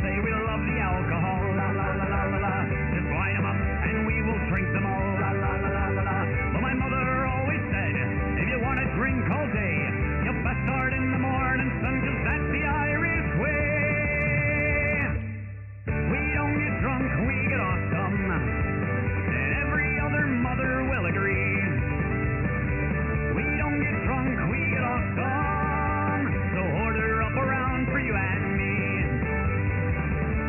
say we love the alcohol. La la la la la la. Just line 'em up and we will drink them all. La la la la la la. But my mother always said, if you want to drink all day, you best start in the morning, son, 'cause that's the Irish way. We don't get drunk, we get awesome. And every other mother will agree. We don't get drunk, we get awesome. So order up around for you and me.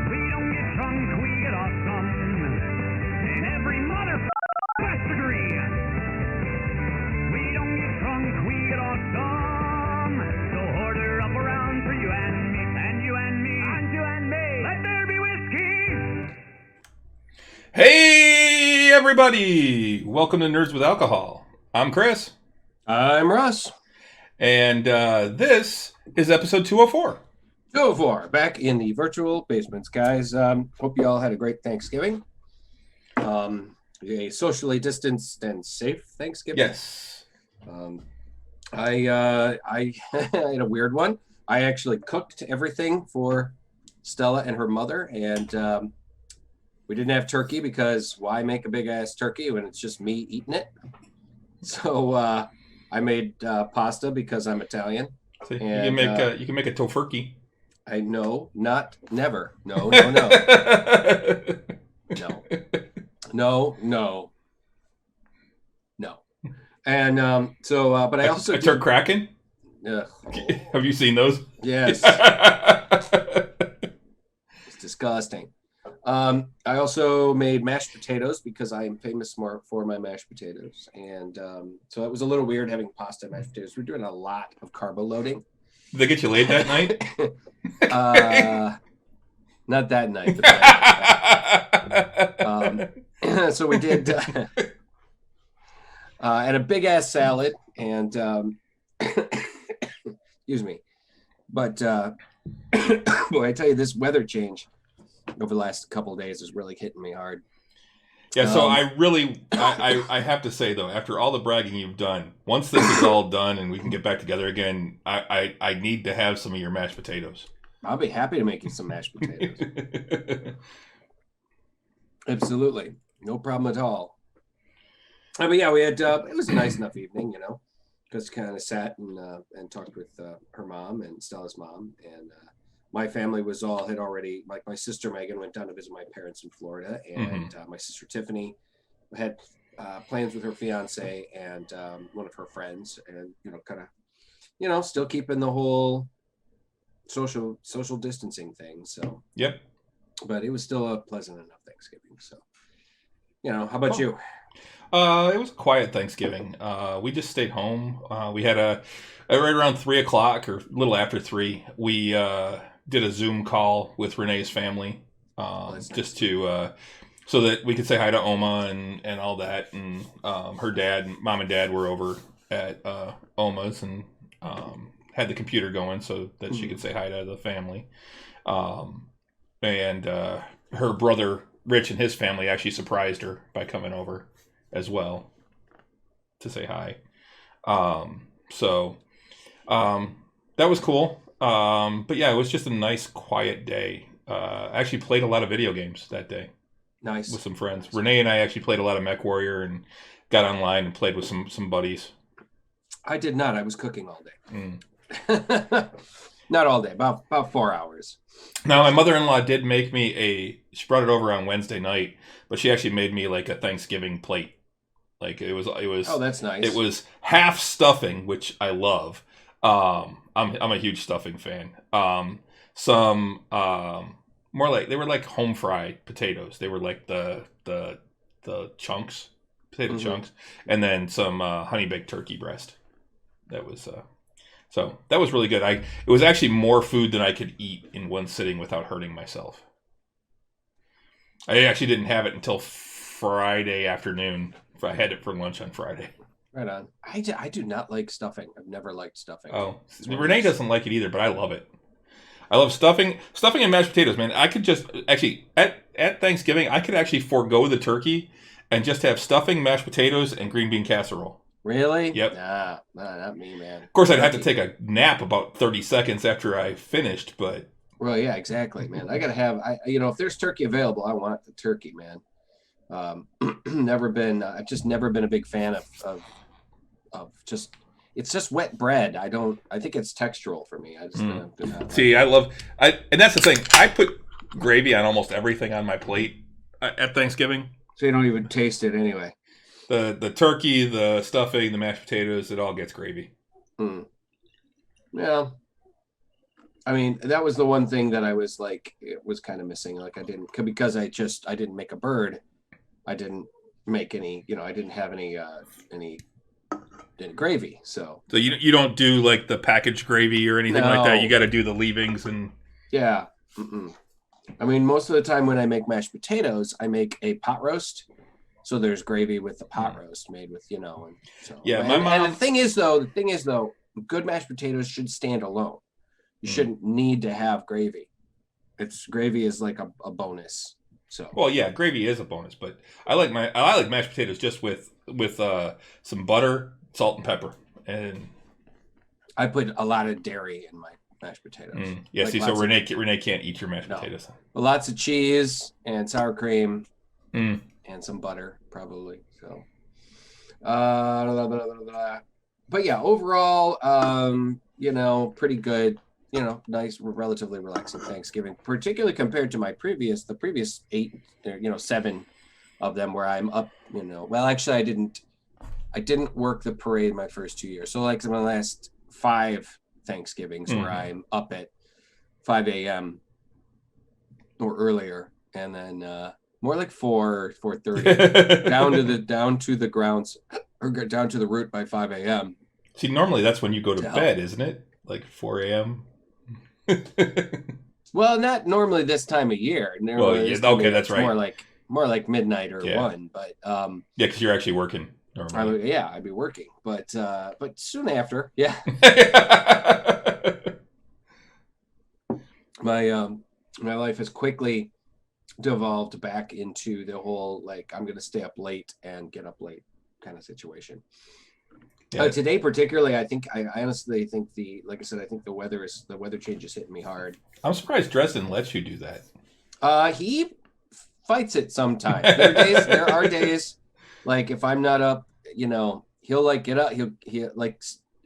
We don't get drunk, we get awesome. And every mother must agree. We don't get drunk, we get awesome. So order up around for you and me. And you and me. And you and me. Let there be whiskey. Hey, everybody! Welcome to Nerds with Alcohol. I'm Chris, I'm Russ. and this is episode 204. 204, back in the virtual basements, guys. Hope you all had a great Thanksgiving. A socially distanced and safe Thanksgiving. Yes. I had a weird one. I actually cooked everything for Stella and her mother, and we didn't have turkey because why make a big ass turkey when it's just me eating it? So I made pasta because I'm Italian. So you And, can make a tofurkey. I know, never. No. No. And but I also a turk kraken. Have you seen those? Yes, it's disgusting. I also made mashed potatoes because I am famous for my mashed potatoes, and so it was a little weird having pasta and mashed potatoes. We're doing a lot of carbo loading. Did they get you laid that night? Not that night. But so we did, and a big ass salad, and excuse me. But boy, I tell you, this weather change over the last couple of days is really hitting me hard. Yeah, so I have to say, though, after all the bragging you've done, once this is all done and we can get back together again, I need to have some of your mashed potatoes. I'll be happy to make you some mashed potatoes. Absolutely. No problem at all. But yeah, we had, it was a nice enough evening, just kind of sat and talked with her mom and Stella's mom, and my family had already, like my sister Megan went down to visit my parents in Florida, and my sister Tiffany had plans with her fiance and one of her friends, and kind of, still keeping the whole social distancing thing. So yep. But it was still a pleasant enough Thanksgiving. So, how about you? It was a quiet Thanksgiving. We just stayed home. We had right around 3:00 or a little after 3, we did a Zoom call with Renee's family, just to so that we could say hi to Oma and all that. And her mom and dad were over at Oma's and had the computer going so that she could say hi to the family. And her brother Rich and his family actually surprised her by coming over as well to say hi. So that was cool. But yeah, it was just a nice, quiet day. I actually played a lot of video games that day. Nice. With some friends. Nice. Renee and I actually played a lot of MechWarrior and got online and played with some buddies. I did not. I was cooking all day. Not all day, about 4 hours. Now, my mother-in-law did make me she brought it over on Wednesday night, but she actually made me like a Thanksgiving plate. Like it was. Oh, that's nice. It was half stuffing, which I love. I'm a huge stuffing fan. Some more like they were like home fried potatoes. They were like the chunks, potato chunks, and then some honey baked turkey breast. That was so that was really good. It was actually more food than I could eat in one sitting without hurting myself. I actually didn't have it until Friday afternoon. I had it for lunch on Friday. Right on. I do not like stuffing. I've never liked stuffing. Oh, Renee doesn't like it either, but I love it. I love stuffing and mashed potatoes, man. I could just actually at Thanksgiving, I could actually forego the turkey and just have stuffing, mashed potatoes, and green bean casserole. Really? Yep. Nah, not me, man. Of course, I'd have to take a nap about 30 seconds after I finished, but Well, yeah, exactly, man. I gotta have, if there's turkey available, I want the turkey, man. I've just never been a big fan of just, it's just wet bread. I think it's textural for me. I just do not See, like and that's the thing. I put gravy on almost everything on my plate at Thanksgiving. So you don't even taste it anyway. The turkey, the stuffing, the mashed potatoes, it all gets gravy. Yeah. I mean, that was the one thing that I was like, it was kind of missing. Like because I didn't make a bird. I didn't make any, I didn't have any gravy. So you don't do like the packaged gravy or anything like that. You got to do the leavings and. Yeah. I mean, most of the time when I make mashed potatoes, I make a pot roast. So there's gravy with the pot roast made with, and so. Yeah, my mom. And the thing is though, good mashed potatoes should stand alone. You shouldn't need to have gravy. Gravy is like a bonus. So. Well, yeah, gravy is a bonus, but I like mashed potatoes just with some butter, salt, and pepper, and I put a lot of dairy in my mashed potatoes. Yeah, like so Renee can't eat your mashed potatoes. But lots of cheese and sour cream and some butter, probably. So, but yeah, overall, pretty good. Nice, relatively relaxing Thanksgiving, particularly compared to the previous 7 of them where I'm up, well, actually I didn't work the parade my first 2 years. So like my last 5 Thanksgivings where I'm up at 5 a.m. or earlier. And then more like 4:30 down to the grounds or down to the route by 5 a.m. See, normally that's when you go to bed, isn't it? Like 4 a.m. Well, not normally this time of year. That's right. More like midnight or 1, but because you're actually working. I'd be working, but soon after, yeah. My life has quickly devolved back into the whole I'm going to stay up late and get up late kind of situation. Yeah. Today, particularly, I honestly think the weather change is hitting me hard. I'm surprised Dresden lets you do that. He fights it sometimes. There are days, like if I'm not up, he'll get up. He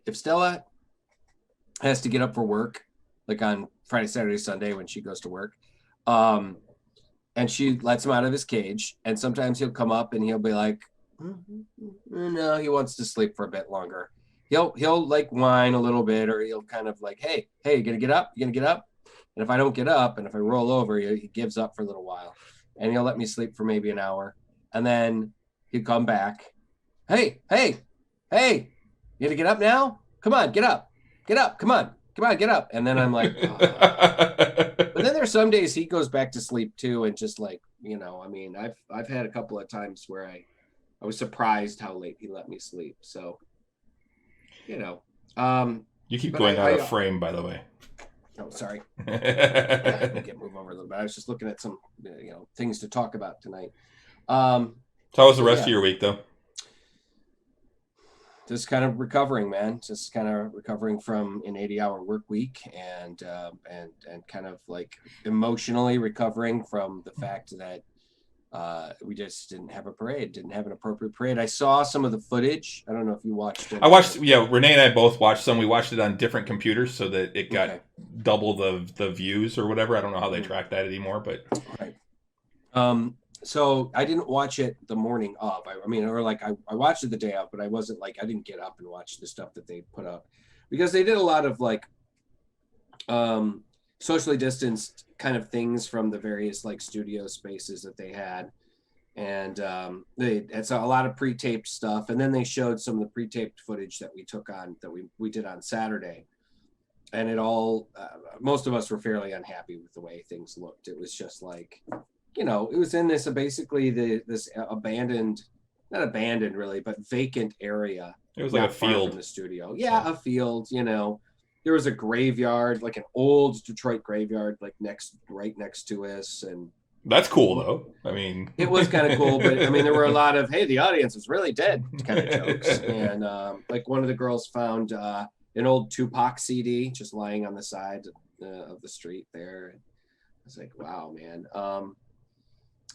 if Stella has to get up for work, like on Friday, Saturday, Sunday when she goes to work, and she lets him out of his cage, and sometimes he'll come up and he'll be like, no, he wants to sleep for a bit longer. He'll like whine a little bit, or he'll kind of like, hey, you gonna get up? And if I don't get up, and if I roll over, he gives up for a little while, and he'll let me sleep for maybe an hour, and then he'd come back. Hey, you gonna get up now? Come on, get up, come on, get up. And then I'm like, oh. But then there's some days he goes back to sleep too, and just like, I've had a couple of times where I was surprised how late he let me sleep. So, you keep going out of frame, by the way. Oh, sorry. I can move over a little bit. I was just looking at some, things to talk about tonight. So how was the rest of your week, though? Just kind of recovering, man. Just kind of recovering from an 80-hour work week, and kind of like emotionally recovering from the fact that we just didn't have an appropriate parade. I saw some of the footage. I don't know if you watched it. I watched, Renee and I both watched some. We watched it on different computers so that it got double the views or whatever. I don't know how they track that anymore, but. Right. So I didn't watch it the morning of. I watched it the day of, but I wasn't I didn't get up and watch the stuff that they put up, because they did a lot of socially distanced kind of things from the various studio spaces that they had, and it's a lot of pre-taped stuff, and then they showed some of the pre-taped footage that we did on Saturday, and it all most of us were fairly unhappy with the way things looked. It was just it was in this basically this abandoned, not abandoned really, but vacant area. It was like a field from the studio. Yeah, a field. There was a graveyard, like an old Detroit graveyard, right next to us, and that's cool though. It was kind of cool, but there were a lot of the audience is really dead kind of jokes, and one of the girls found an old Tupac CD just lying on the side, of the street there. I was like, wow, man.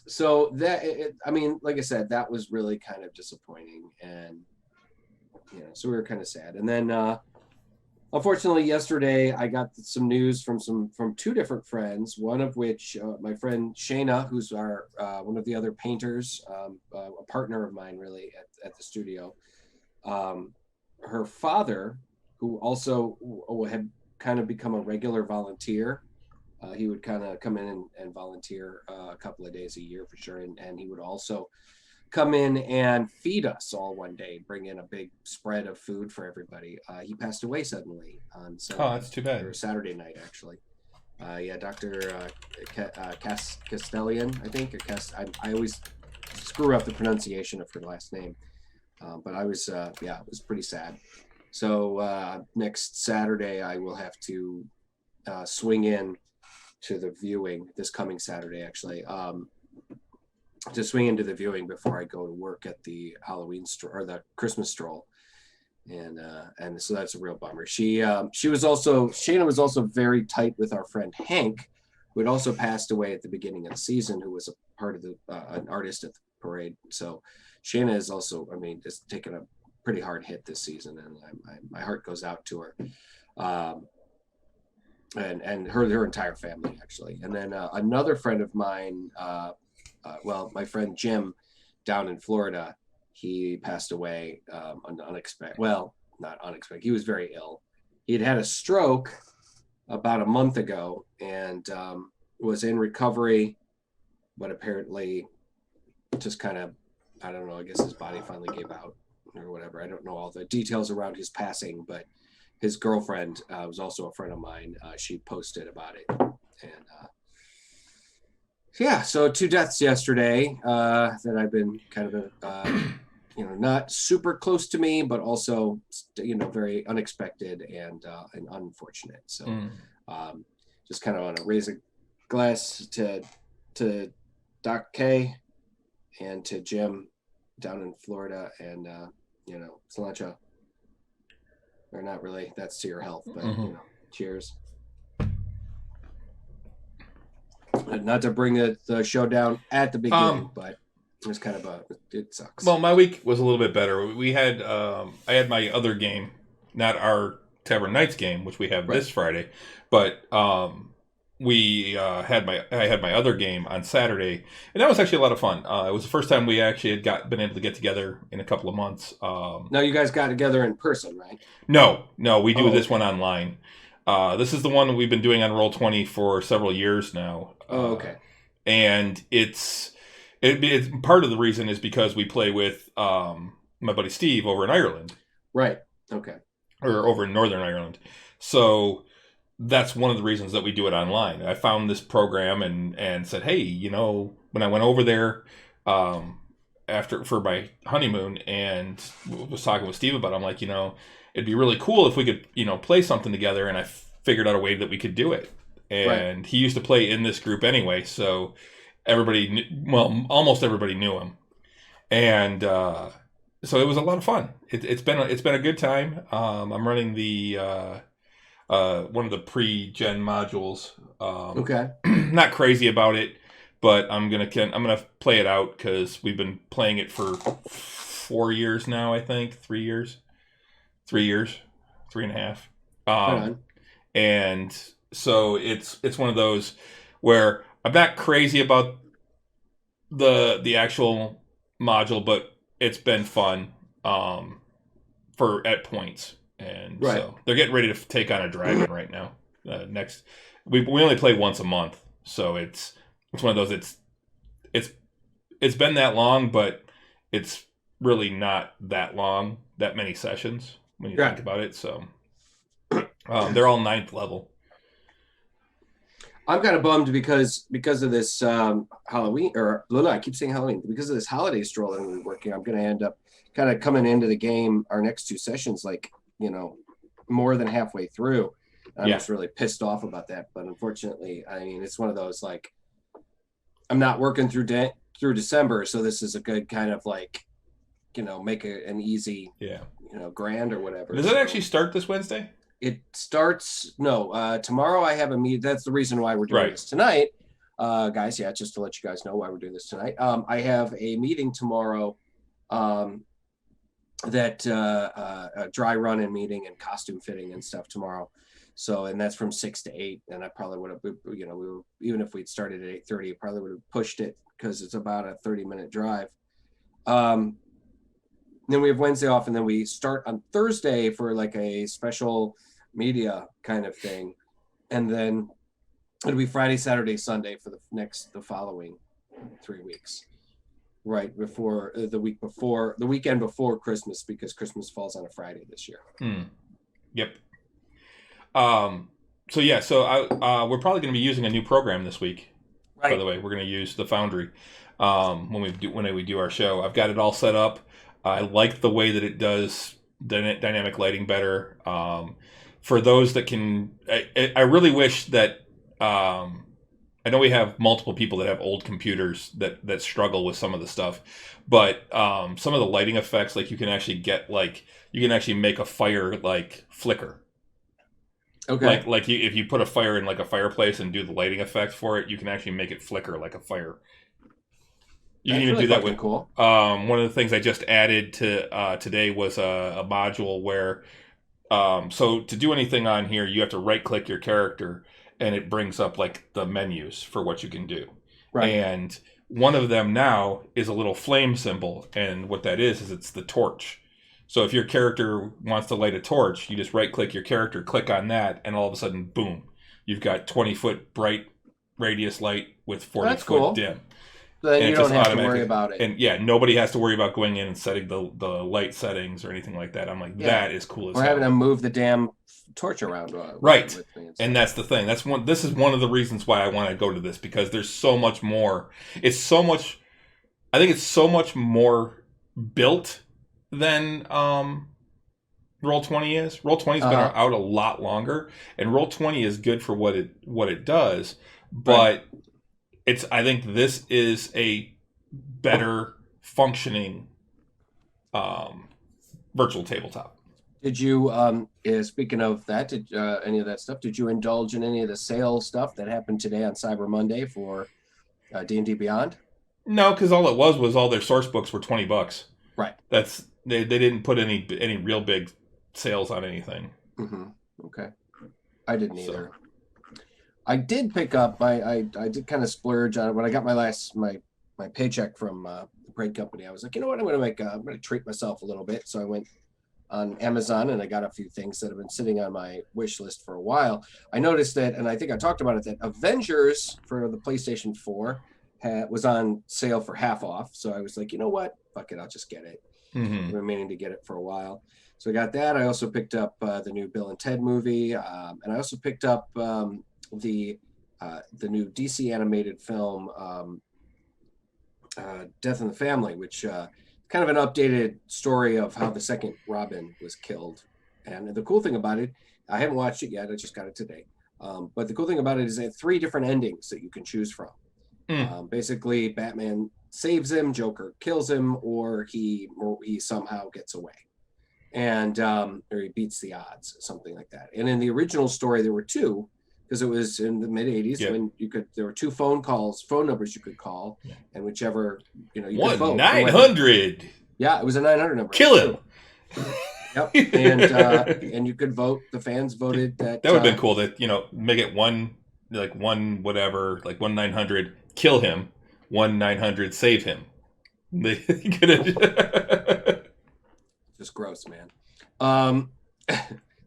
So that, I mean, like I said, that was really kind of disappointing, and so we were kind of sad. And then, unfortunately, yesterday I got some news from two different friends. One of which, my friend Shayna, who's our one of the other painters, a partner of mine, really at the studio. Her father, who also had kind of become a regular volunteer. He would kind of come in and volunteer a couple of days a year for sure. And he would also come in and feed us all one day, bring in a big spread of food for everybody. He passed away suddenly on Sunday. Oh, that's too bad. Or Saturday night, actually. Dr. Castellian, I think. I always screw up the pronunciation of her last name. But I was, it was pretty sad. So next Saturday, I will have to swing in to the viewing this coming Saturday, actually, to swing into the viewing before I go to work at the Halloween or the Christmas stroll. And so that's a real bummer. Shayna was also very tight with our friend Hank, who had also passed away at the beginning of the season, who was a part of an artist at the parade. So Shayna is also, just taken a pretty hard hit this season, and my heart goes out to her. And her entire family, actually. And then another friend of mine, my friend Jim down in Florida, he passed away unexpected. Well, not unexpected. He was very ill. He had a stroke about a month ago and was in recovery, but apparently just kind of, I don't know, I guess his body finally gave out or whatever. I don't know all the details around his passing, but his girlfriend was also a friend of mine. She posted about it. And so 2 deaths yesterday that I've been kind of, not super close to me, but also, very unexpected and unfortunate. So just kind of want to raise a glass to Doc K and to Jim down in Florida and, cilantro. Or not really. That's to your health, but cheers. Not to bring the show down at the beginning, but it was kind of it sucks. Well, my week was a little bit better. We had I had my other game, not our Tavern Nights game, which we have this Friday, but I had my other game on Saturday, and that was actually a lot of fun. It was the first time we actually had been able to get together in a couple of months. Now you guys got together in person, right? No, we do this one online. This is the one we've been doing on Roll20 for several years now. Okay. And it's part of the reason is because we play with my buddy Steve over in Ireland. Right. Okay. Or over in Northern Ireland. So that's one of the reasons that we do it online. I found this program and said, hey, when I went over there for my honeymoon and was talking with Steve about it, I'm like, it'd be really cool if we could, play something together. And I figured out a way that we could do it. And he used to play in this group anyway. So almost everybody knew him. And so it was a lot of fun. It's been a good time. I'm running the one of the pre-gen modules. Okay. Not crazy about it, but I'm gonna play it out because we've been playing it for 4 years now. I think 3 years, 3.5. And so it's one of those where I'm not crazy about the actual module, but it's been fun at points. And so they're getting ready to take on a dragon right now. Next, we only play once a month, so it's one of those. It's been that long, but it's really not that long. That many sessions when you think about it. So they're all 9th level. I'm kind of bummed because of this Halloween, I keep saying Halloween. Because of this holiday stroll that we're working, I'm going to end up kind of coming into the game, our next 2 sessions, more than halfway through. I'm just really pissed off about that. But unfortunately, it's one of those, I'm not working through December. So this is a good kind of make an easy, grand or whatever. Does it actually start this Wednesday? it starts. No, tomorrow I have a meet. That's the reason why we're doing Right. this tonight, guys. Yeah, just to let you guys know why we're doing this tonight. I have a meeting tomorrow. That a dry run and meeting and costume fitting and stuff tomorrow. So, and that's from 6 to 8. And I probably would have, you know, even if we'd started at 8:30, probably would have pushed it because it's about a 30-minute drive. Then we have Wednesday off, and then we start on Thursday for like a special media kind of thing. And then it'll be Friday, Saturday, Sunday for the following 3 weeks. Right before the weekend before Christmas, because Christmas falls on a Friday this year. Yep. So yeah, we're probably going to be using a new program this week. Right. By the way, we're going to use the Foundry when we do our show. I've got it all set up. I like the way that it does dynamic lighting better. For those that can, I really wish that. I know we have multiple people that have old computers that struggle with some of the stuff, but some of the lighting effects, like you can actually make a fire like flicker. Okay. If you put a fire in like a fireplace and do the lighting effect for it, you can actually make it flicker like a fire. You can even do that with cool. One of the things I just added to today was a module where so to do anything on here, you have to right click your character. And it brings up like the menus for what you can do. Right. And one of them now is a little flame symbol. And what that is it's the torch. So if your character wants to light a torch, you just right click your character, click on that, and all of a sudden, boom, you've got 20-foot bright radius light with 40-foot dim. So then you don't have to worry about it. And yeah, nobody has to worry about going in and setting the light settings or anything like that. I'm like, that is cool as hell. Or having to move the damn torch around. Right. And that's the thing. This is one of the reasons why I want to go to this, because there's so much more. I think it's so much more built than Roll20 is. Roll20's been out a lot longer, and Roll20 is good for what it does, but I think this is a better functioning virtual tabletop. Did you, speaking of that, any of that stuff, did you indulge in any of the sale stuff that happened today on Cyber Monday for D&D Beyond? No, because all it was all their source books were $20. Right. They didn't put any real big sales on anything. Mm-hmm. Okay. I didn't either. I did pick up. I did kind of splurge on it when I got my paycheck from the break company. I was like, you know what, I'm going to treat myself a little bit. So I went on Amazon and I got a few things that have been sitting on my wish list for a while. I noticed that, and I think I talked about it, that Avengers for the PlayStation 4 was on sale for half off. So I was like, you know what, fuck it, I'll just get it. Mm-hmm. I've been meaning to get it for a while. So I got that. I also picked up the new Bill and Ted movie, and I also picked up the new DC animated film Death in the Family, which kind of an updated story of how the second Robin was killed. And the cool thing about it, I haven't watched it yet, I just got it today, but the cool thing about it is that 3 different endings that you can choose from. Basically Batman saves him, Joker kills him, or he somehow gets away, and or he beats the odds, something like that. And in the original story there were 2, because it was in the mid 80s when there were 2 phone numbers you could call, and whichever, you could vote. 1-900. Yeah, it was a 900 number. Kill him. Yep. And you could vote. The fans voted that. That would have been cool to, make it 1-900 kill him, 1-900 save him. They could have just gross, man.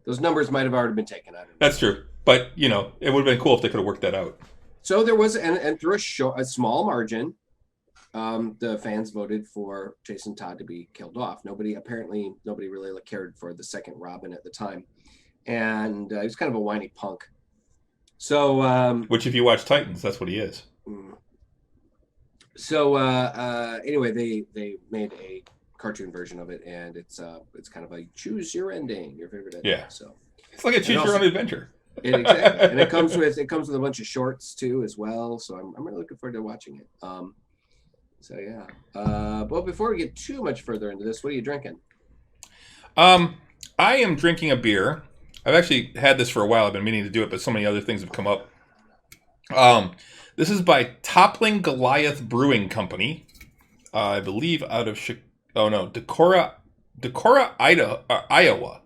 Those numbers might have already been taken out. That's true. But, it would have been cool if they could have worked that out. So there was, and through a small margin, the fans voted for Jason Todd to be killed off. Nobody really cared for the second Robin at the time. And he was kind of a whiny punk. So, which if you watch Titans, that's what he is. So, anyway, they made a cartoon version of it, and it's kind of like choose your ending, your favorite ending. Yeah. So it's like a choose your own adventure. Exactly. And it comes with a bunch of shorts too as well. So I'm really looking forward to watching it. So yeah. But before we get too much further into this, what are you drinking? I am drinking a beer I've actually had this for a while. I've been meaning to do it, but so many other things have come up. This is by Toppling Goliath Brewing Company, I believe out of Decorah, Iowa.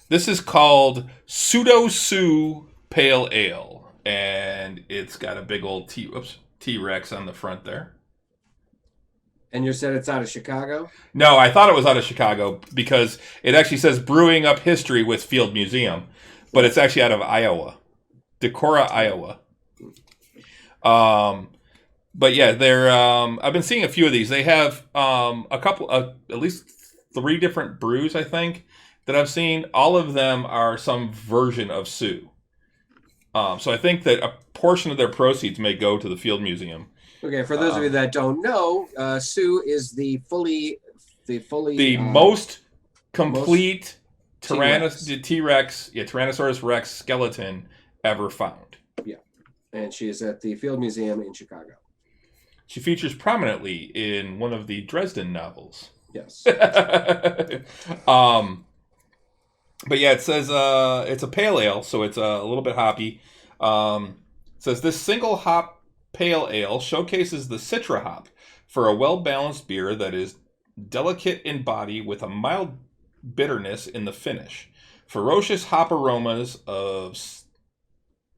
This is called Pseudo Sue Pale Ale, and it's got a big old T-Rex on the front there. And you said it's out of Chicago? No, I thought it was out of Chicago because it actually says Brewing Up History with Field Museum, but it's actually out of Iowa, Decorah, Iowa. But yeah, they're. I've been seeing a few of these. They have a couple, at least 3 different brews, I think, that I've seen. All of them are some version of Sioux. So I think that a portion of their proceeds may go to the Field Museum. Okay, for those of you that don't know, Sioux is the most complete T-Rex. Tyrannosaurus Rex skeleton ever found. Yeah, and she is at the Field Museum in Chicago. She features prominently in one of the Dresden novels. Yes. But yeah, it says it's a pale ale, so it's a little bit hoppy. It says this single hop pale ale showcases the Citra hop for a well-balanced beer that is delicate in body with a mild bitterness in the finish. Ferocious hop aromas of...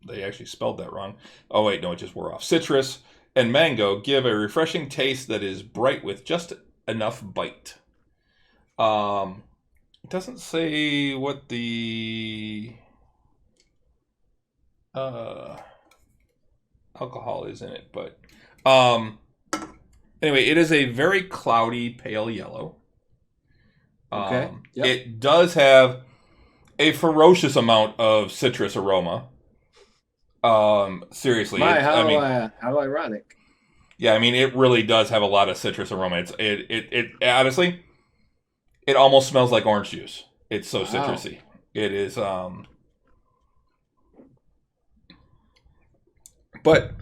They actually spelled that wrong. Oh, wait, no, it just wore off. Citrus and mango give a refreshing taste that is bright with just enough bite. It doesn't say what the alcohol is in it, but anyway, it is a very cloudy pale yellow. Okay. Yep. It does have a ferocious amount of citrus aroma. Seriously, how ironic. Yeah, I mean, it really does have a lot of citrus aroma. It honestly, it almost smells like orange juice. It's so citrusy. It is. But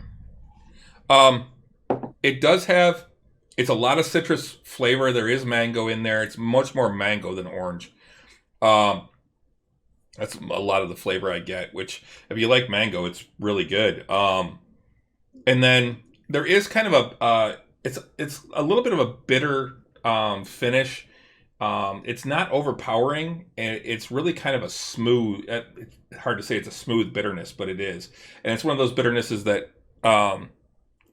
it does have. It's a lot of citrus flavor. There is mango in there. It's much more mango than orange. That's a lot of the flavor I get. Which, if you like mango, it's really good. And then there is kind of a. It's a little bit of a bitter finish. It's not overpowering, and it's really kind of a smooth. It's hard to say it's a smooth bitterness, but it is, and it's one of those bitternesses that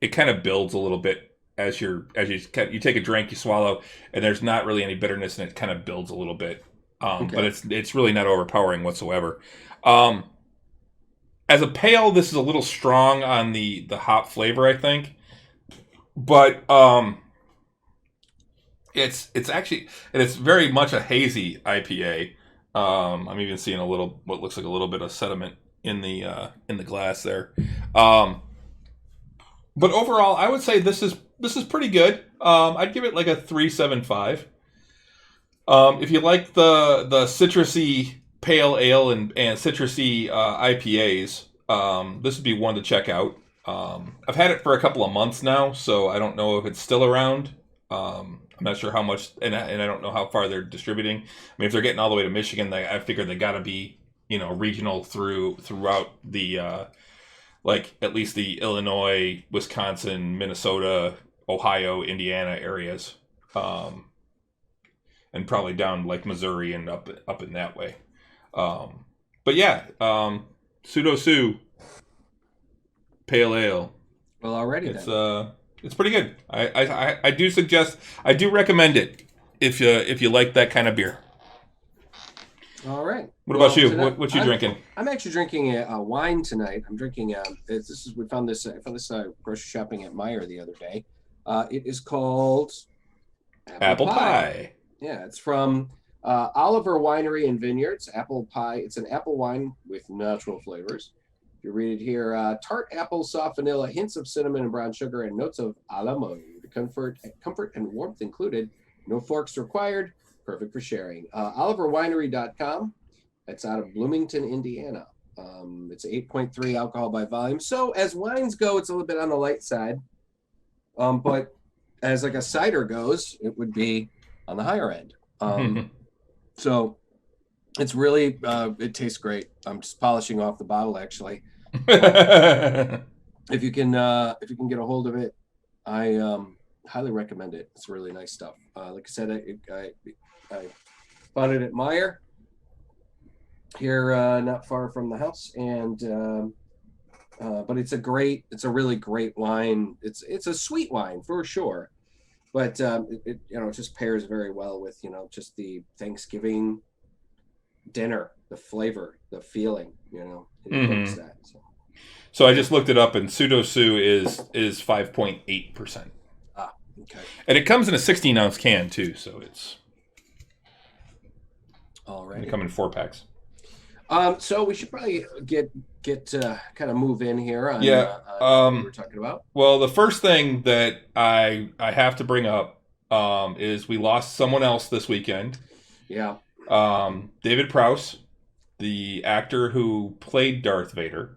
it kind of builds a little bit as you take a drink, you swallow, and there's not really any bitterness, and it kind of builds a little bit. Okay. But it's really not overpowering whatsoever. As a pale, this is a little strong on the hop flavor, I think, but It's actually, and it's very much a hazy IPA. I'm even seeing what looks like a little bit of sediment in the glass there. But overall, I would say this is pretty good. I'd give it like a 3.75. If you like the citrusy pale ale and citrusy IPAs, this would be one to check out. I've had it for a couple of months now, so I don't know if it's still around. I'm not sure how much, and I don't know how far they're distributing. I mean, if they're getting all the way to Michigan, I figure they got to be, regional throughout the, like at least the Illinois, Wisconsin, Minnesota, Ohio, Indiana areas, and probably down like Missouri and up in that way. But yeah, Pseudo Sue Pale Ale. Well, already it's pretty good. I do recommend it if you like that kind of beer. All right. What about you? Tonight, What you drinking? I'm actually drinking a wine tonight. I'm drinking I found this grocery shopping at Meijer the other day. It is called Apple Pie. Yeah, it's from Oliver Winery and Vineyards. Apple Pie. It's an apple wine with natural flavors. You read it here: tart apple, soft vanilla, hints of cinnamon and brown sugar, and notes of a la mode. Comfort and warmth included. No forks required. Perfect for sharing. OliverWinery.com. It's out of Bloomington, Indiana. It's 8.3 alcohol by volume. So as wines go, it's a little bit on the light side. But as like a cider goes, it would be on the higher end. So It's really it tastes great. I'm just polishing off the bottle actually. If you can get a hold of it, I highly recommend it. It's really nice stuff. Like I said, I found it at Meyer here, not far from the house, and but it's a really great wine. It's a sweet wine for sure, but it it just pairs very well with just the Thanksgiving dinner, the flavor, the feeling. It evokes that. So I just looked it up, and Pseudo Sue is 5.8%. Ah, okay. And it comes in a 16-ounce can too, so it's all right. They come in 4-packs. So we should probably get kind of move in here on, what we were talking about. Well, the first thing that I have to bring up is we lost someone else this weekend. Yeah. David Prowse, the actor who played Darth Vader.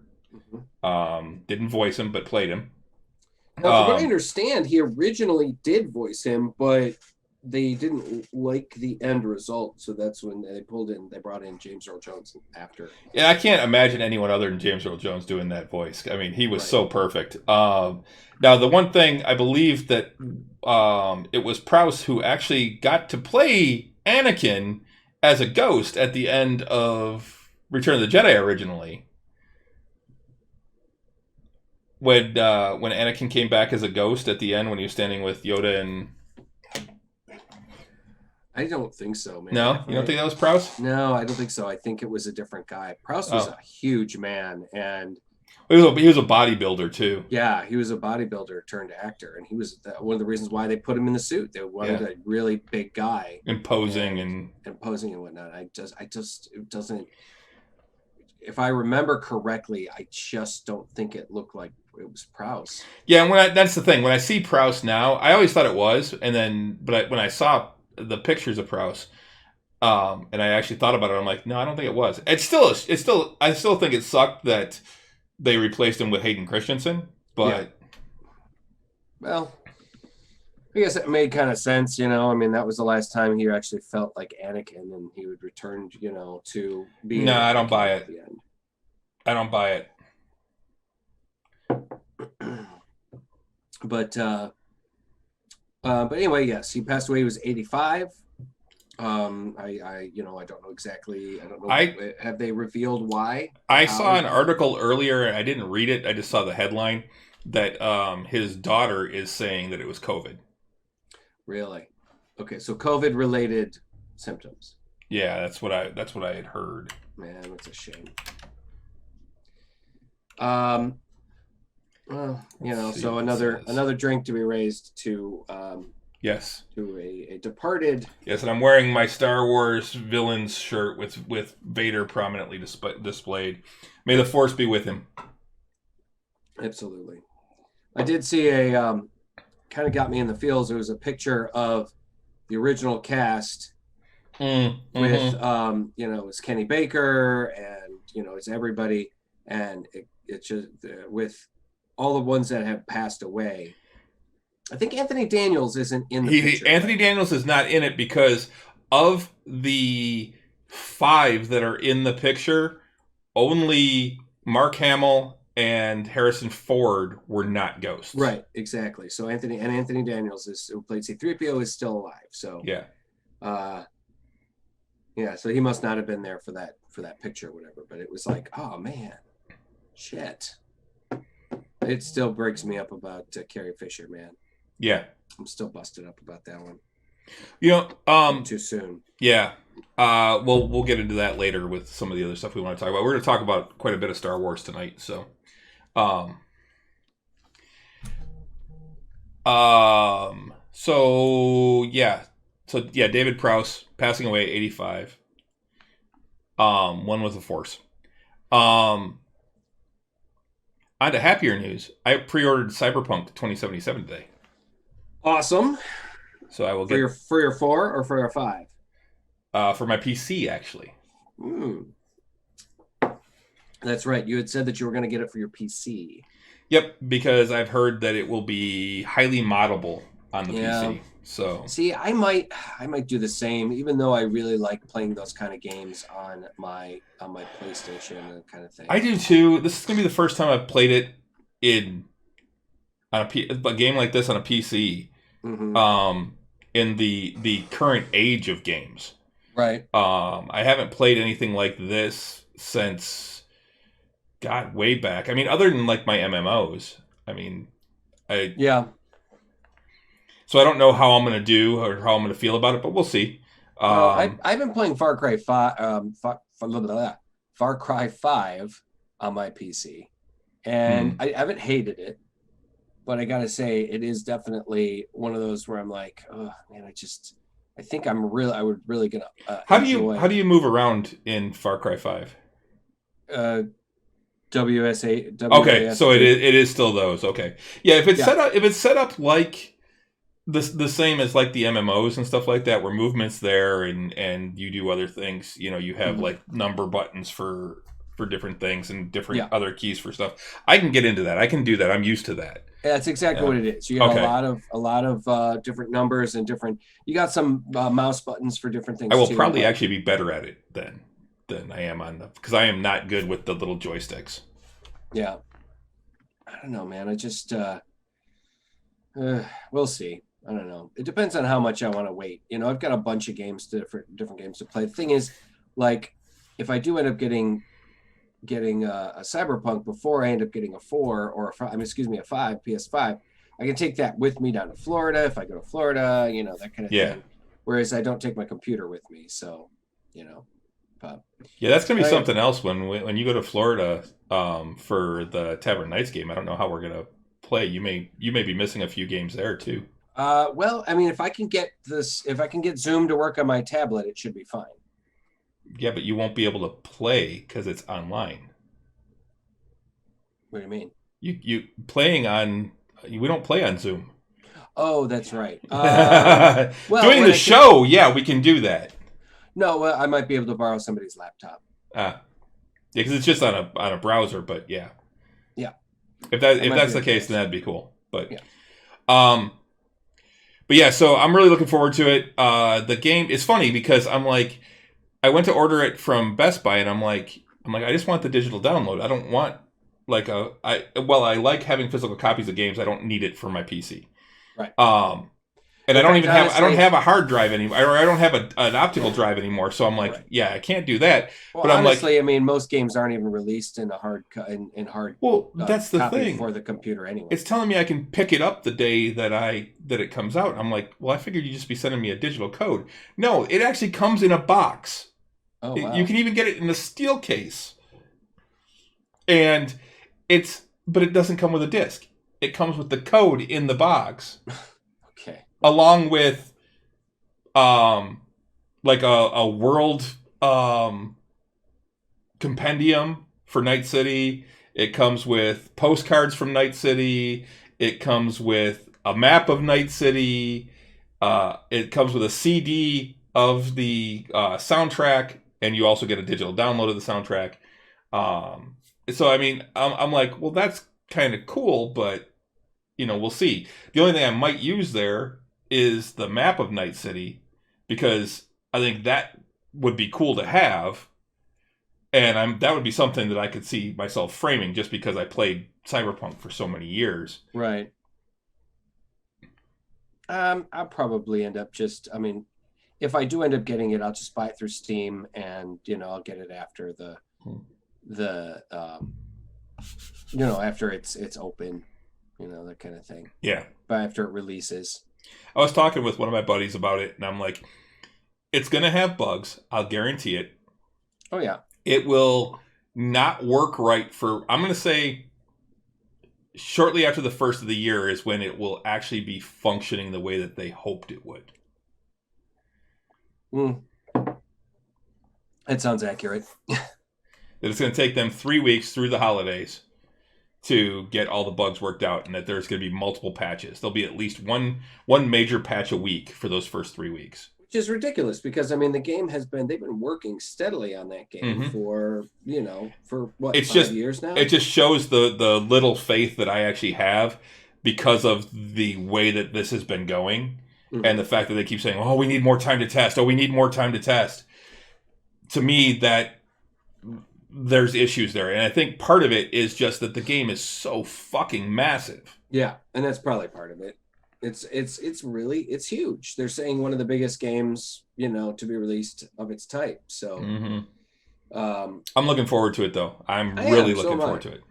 Didn't voice him, but played him. Now, from what I understand, he originally did voice him, but they didn't like the end result, so that's when they brought in James Earl Jones after. Yeah, I can't imagine anyone other than James Earl Jones doing that voice. I mean, he was so perfect. Now, the one thing I believe that it was Prowse who actually got to play Anakin as a ghost at the end of Return of the Jedi originally. When Anakin came back as a ghost at the end when he was standing with Yoda and... I don't think so, man. No? You don't think that was Prowse? No, I don't think so. I think it was a different guy. Prowse was a huge man, and he was a bodybuilder too. Yeah, he was a bodybuilder turned actor, and he was one of the reasons why they put him in the suit. They wanted a really big guy, posing and whatnot. I just it doesn't. If I remember correctly, I just don't think it looked like it was Prowse. Yeah, that's the thing. When I see Prowse now, I always thought it was, and then when I saw the pictures of Prowse, and I actually thought about it, I'm like, no, I don't think it was. I still think it sucked that they replaced him with Hayden Christensen, but well, I guess it made kind of sense, I mean, that was the last time he actually felt like Anakin, and he would return, to being. No, I don't buy it. I don't buy it. But anyway, yes, he passed away. He was 85. I don't know exactly. I don't know. Have they revealed why? I saw an article earlier, and I didn't read it. I just saw the headline that his daughter is saying that it was COVID. Really? Okay, so COVID-related symptoms. Yeah, that's what I had heard. Man, that's a shame. Well, so another drink to be raised to yes, to a departed. Yes, and I'm wearing my Star Wars villains shirt with Vader prominently displayed. May the Force be with him. Absolutely. I did see a kind of got me in the feels. There was a picture of the original cast with it's Kenny Baker and it's everybody, and it's just with all the ones that have passed away. I think Anthony Daniels isn't in the picture. Anthony Daniels is not in it because of the 5 that are in the picture, only Mark Hamill and Harrison Ford were not ghosts. Right, exactly. So Anthony Daniels who played C-3PO is still alive. So so he must not have been there for that picture or whatever. But it was like, oh man, shit. It still breaks me up about Carrie Fisher, man. Yeah, I'm still busted up about that one. Too soon. Yeah. We'll get into that later with some of the other stuff we want to talk about. We're going to talk about quite a bit of Star Wars tonight. So, David Prowse passing away at 85. One with the Force. On to happier news. I pre-ordered Cyberpunk 2077 today. Awesome. So I will get for your 4 or for your 5? For my PC, actually. That's right. You had said that you were going to get it for your PC. Yep, because I've heard that it will be highly moddable on the PC. So See, I might do the same, even though I really like playing those kind of games on my PlayStation and kind of thing. I do too. This is gonna be the first time I've played it in a game like this on a PC. Mm-hmm. In the current age of games. Right. I haven't played anything like this since, God, way back. I mean, other than like my MMOs. I mean, Yeah. So I don't know how I'm going to do or how I'm going to feel about it, but we'll see. Well, I've been playing Far Cry 5, Far Cry 5 on my PC, and I haven't hated it, but I gotta say it is definitely one of those where I'm like, oh man, I think I would really gonna enjoy. How do you move around in Far Cry 5? WSA. Okay, so it is still those. Okay, yeah. If it's set up like the same as like the MMOs and stuff like that, where movement's there and you do other things. You know, you have like number buttons for different things and different other keys for stuff. I can get into that. I can do that. I'm used to that. That's exactly what it is. You got a lot of different numbers and different. You got some mouse buttons for different things. I will probably actually be better at it than I am because I am not good with the little joysticks. Yeah, I don't know, man. I just we'll see. I don't know. It depends on how much I want to wait. You know, I've got a bunch of games, different games to play. The thing is, like, if I do end up getting a Cyberpunk before I end up getting a 4 or a 5, a 5 PS5, I can take that with me down to Florida if I go to Florida, you know, that kind of thing. Whereas I don't take my computer with me, so you know. But yeah, that's gonna be something else when you go to Florida for the Tavern Knights game. I don't know how we're gonna play. You may be missing a few games there too. Well, I mean, if I can get Zoom to work on my tablet, it should be fine. Yeah, but you won't be able to play because it's online. What do you mean? You playing on? We don't play on Zoom. Oh, that's right. Well, doing the show, yeah, we can do that. No, I might be able to borrow somebody's laptop. Yeah, because it's just on a browser. But yeah. If that's the case, then that'd be cool. But But yeah, so I'm really looking forward to it. The game is funny because I'm like, I went to order it from Best Buy, and I'm like, I just want the digital download. I don't want like I like having physical copies of games. I don't need it for my PC. Right. And I don't have a hard drive anymore, or I don't have an optical drive anymore. So I'm like, yeah, I can't do that. Well, but honestly, I mean, most games aren't even released in a hard hard. Well, that's the thing for the computer anyway. It's telling me I can pick it up the day that it comes out. I'm like, well, I figured you'd just be sending me a digital code. No, it actually comes in a box. Oh, wow. You can even get it in a steel case, and but it doesn't come with a disc. It comes with the code in the box. Okay. Along with, like a world compendium for Night City. It comes with postcards from Night City. It comes with a map of Night City. It comes with a CD of the soundtrack, and you also get a digital download of the soundtrack. So I mean, I'm like, well, that's kind of cool, but you know, we'll see. The only thing I might use there is the map of Night City, because I think that would be cool to have, and that would be something that I could see myself framing just because I played Cyberpunk for so many years. Right. I'll probably end up if I do end up getting it, I'll just buy it through Steam, and you know, I'll get it after after it's open, you know, that kind of thing. Yeah. But after it releases. I was talking with one of my buddies about it, and I'm like, it's going to have bugs. I'll guarantee it. Oh, yeah. It will not work right I'm going to say shortly after the first of the year is when it will actually be functioning the way that they hoped it would. That sounds accurate. That it's going to take them 3 weeks through the holidays to get all the bugs worked out, and that there's going to be multiple patches. There'll be at least one major patch a week for those first 3 weeks. Which is ridiculous, because I mean, the game they've been working steadily on that game for what, 5 years now? It just shows the little faith that I actually have because of the way that this has been going. And the fact that they keep saying, "Oh, we need more time to test. Oh, we need more time to test." To me, that there's issues there, and I think part of it is just that the game is so fucking massive. Yeah, and that's probably part of it. It's really huge. They're saying one of the biggest games, to be released of its type. So I'm looking forward to it, though. I'm really looking forward to it.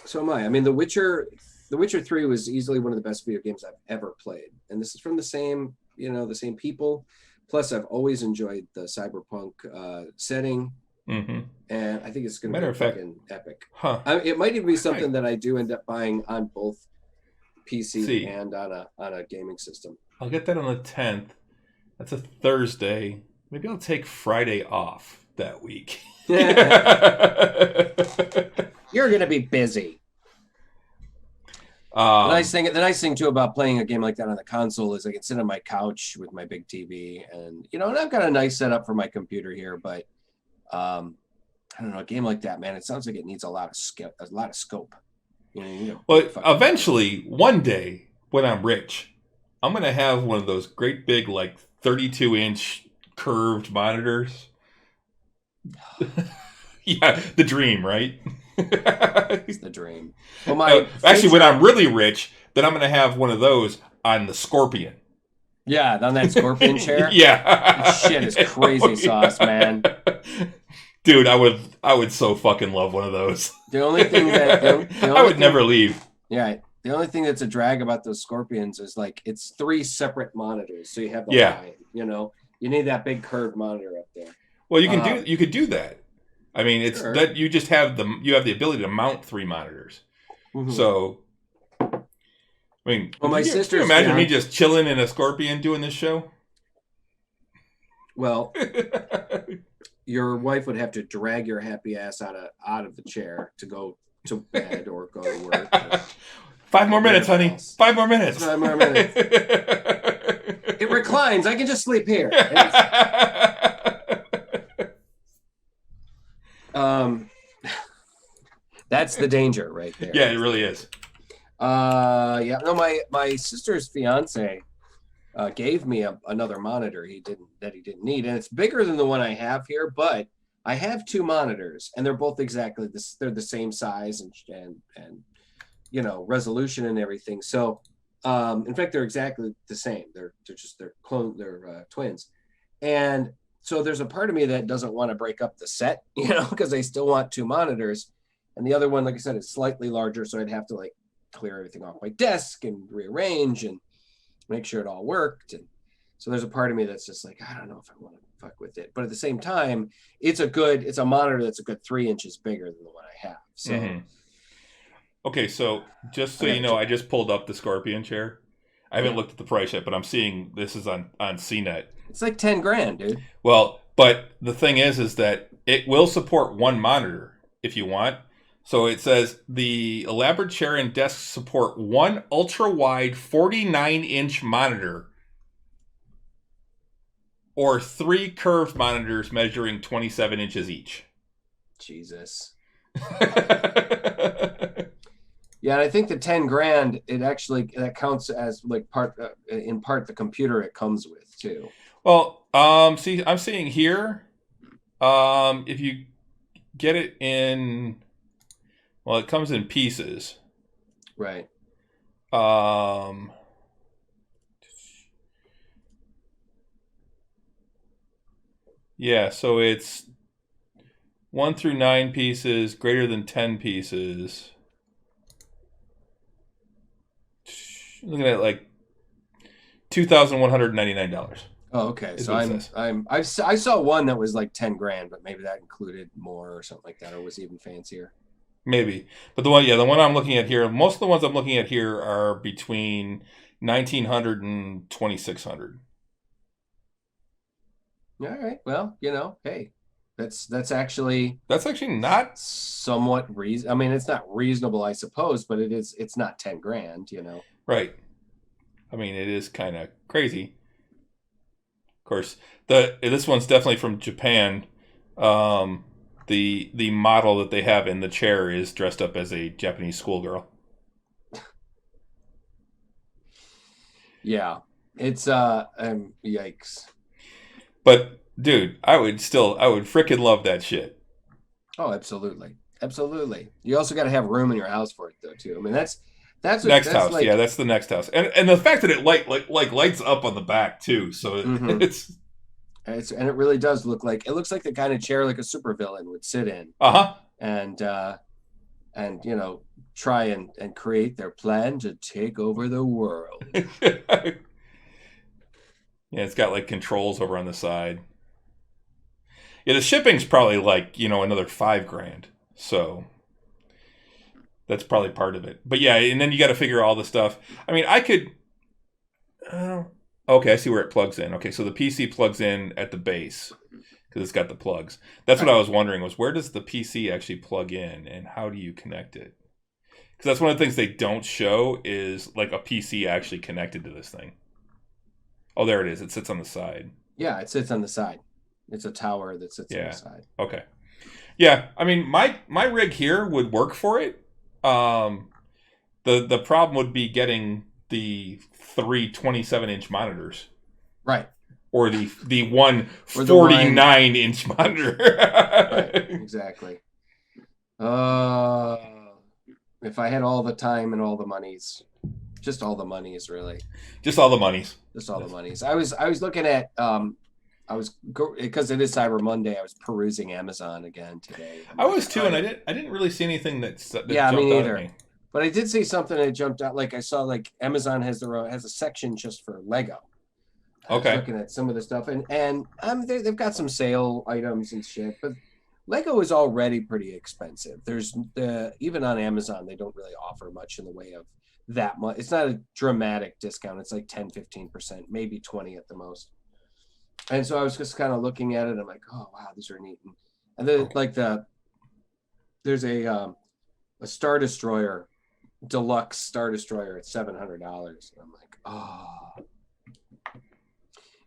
So am I. I mean, The Witcher 3 was easily one of the best video games I've ever played, and this is from the same people. Plus, I've always enjoyed the cyberpunk setting. And I think it's going to be fucking epic. It might even be something that I do end up buying on both PC and on a gaming system. I'll get that on the 10th. That's a Thursday. Maybe I'll take Friday off that week. You're going to be busy. The nice thing too about playing a game like that on the console is I can sit on my couch with my big TV, and and I've got a nice setup for my computer here. But I don't know, a game like that, man, it sounds like it needs a lot of scope. Well, eventually, one day when I'm rich, I'm gonna have one of those great big 32-inch curved monitors. Yeah, the dream, right? It's the dream. Well, actually, when I'm really rich, then I'm going to have one of those on the Scorpion. Yeah, on that Scorpion chair. Yeah, this shit is crazy sauce, man. Dude, I would so fucking love one of those. The only thing that I would never leave. Yeah, the only thing that's a drag about those Scorpions is it's 3 separate monitors, so you have the line. You need that big curved monitor up there. Well, you could do that. I mean, it's that you just have the ability to mount 3 monitors. So, I mean, my sister's. Can you imagine me just chilling in a Scorpion doing this show? Well, your wife would have to drag your happy ass out of the chair to go to bed or go to work. 5 more minutes, honey. 5 more minutes. 5 more minutes. It reclines. I can just sleep here. That's the danger right there. Yeah, it really is. Yeah. No, my sister's fiance gave me another monitor he didn't need, and it's bigger than the one I have here. But I have 2 monitors, and they're both exactly this. They're the same size and resolution and everything. So, in fact, they're exactly the same. They're twins, and so there's a part of me that doesn't want to break up the set, because I still want 2 monitors. And the other one, like I said, is slightly larger, so I'd have to clear everything off my desk and rearrange and make sure it all worked. And so there's a part of me that's just I don't know if I want to fuck with it. But at the same time, it's a monitor that's a good 3 inches bigger than the one I have. So Okay, so just so you know, I just pulled up the Scorpion chair. I haven't looked at the price yet, but I'm seeing this is on CNET. It's like $10,000, dude. Well, but the thing is that it will support 1 monitor if you want. So it says the elaborate chair and desk support 1 ultra-wide 49-inch monitor or 3 curved monitors measuring 27 inches each. Jesus. Yeah, and I think the $10,000, that counts as in part the computer it comes with too. Well, see, I'm seeing here, if you get it in, well, it comes in pieces. Right. Yeah, so it's 1 through 9 pieces, greater than 10 pieces. Looking at $2,199. Oh, okay. So I saw one that was $10,000, but maybe that included more or something like that, or was even fancier. Maybe, but the one I'm looking at here, most of the ones I'm looking at here are between $1,900 and $2,600. All right. Well, hey, that's actually not somewhat reason. I mean, it's not reasonable, I suppose, but it's not $10,000. Right. I mean, it is kind of crazy. Of course, this one's definitely from Japan. The model that they have in the chair is dressed up as a Japanese schoolgirl. Yeah. It's yikes. But dude, I would freaking love that shit. Oh, absolutely, absolutely. You also got to have room in your house for it though too. I mean, Next that's house, yeah, like. that's the next house, and the fact that it lights up on the back too, so Mm-hmm. it's And it really does it looks like the kind of chair like a supervillain would sit in uh and try and create their plan to take over the world. huh. Yeah, it's got like controls over on the side. Yeah, the shipping's probably like another $5,000, so that's probably part of it. But yeah, and then you got to figure all the stuff. I mean, I could. Okay, I see where it plugs in. Okay, so the PC plugs in at the base because it's got the plugs. That's what Right. I was wondering was where does the PC actually plug in and how do you connect it? Because that's one of the things they don't show is like a PC actually connected to this thing. Oh, there it is. It sits on the side. Yeah, it sits on the side. It's a tower that sits on the Yeah. side. Okay. Yeah. I mean, my rig here would work for it. Um, the problem would be getting the three 27-inch monitors. Right. Or the one Or the 49-inch monitor. Right. Exactly. Uh, if I had all the time and all the monies, just all the monies, really. Just all the monies. Just all the monies. I was looking at because it is Cyber Monday. I was perusing Amazon again today. I was too, and I didn't really see anything that Yeah, jumped me out neither. at me. But I did see something that jumped out. Like I saw, like Amazon has a section just for Lego. I was Okay. looking at some of the stuff, and they've got some sale items and shit. But Lego is already pretty expensive. There's even on Amazon, they don't really offer much in the way of that much. It's not a dramatic discount. It's like 10-15%, maybe 20 at the most. And so I was just kind of looking at it. I'm like, oh wow, these are neat. And then there's a Star Destroyer, deluxe Star Destroyer at $700. And I'm like, oh,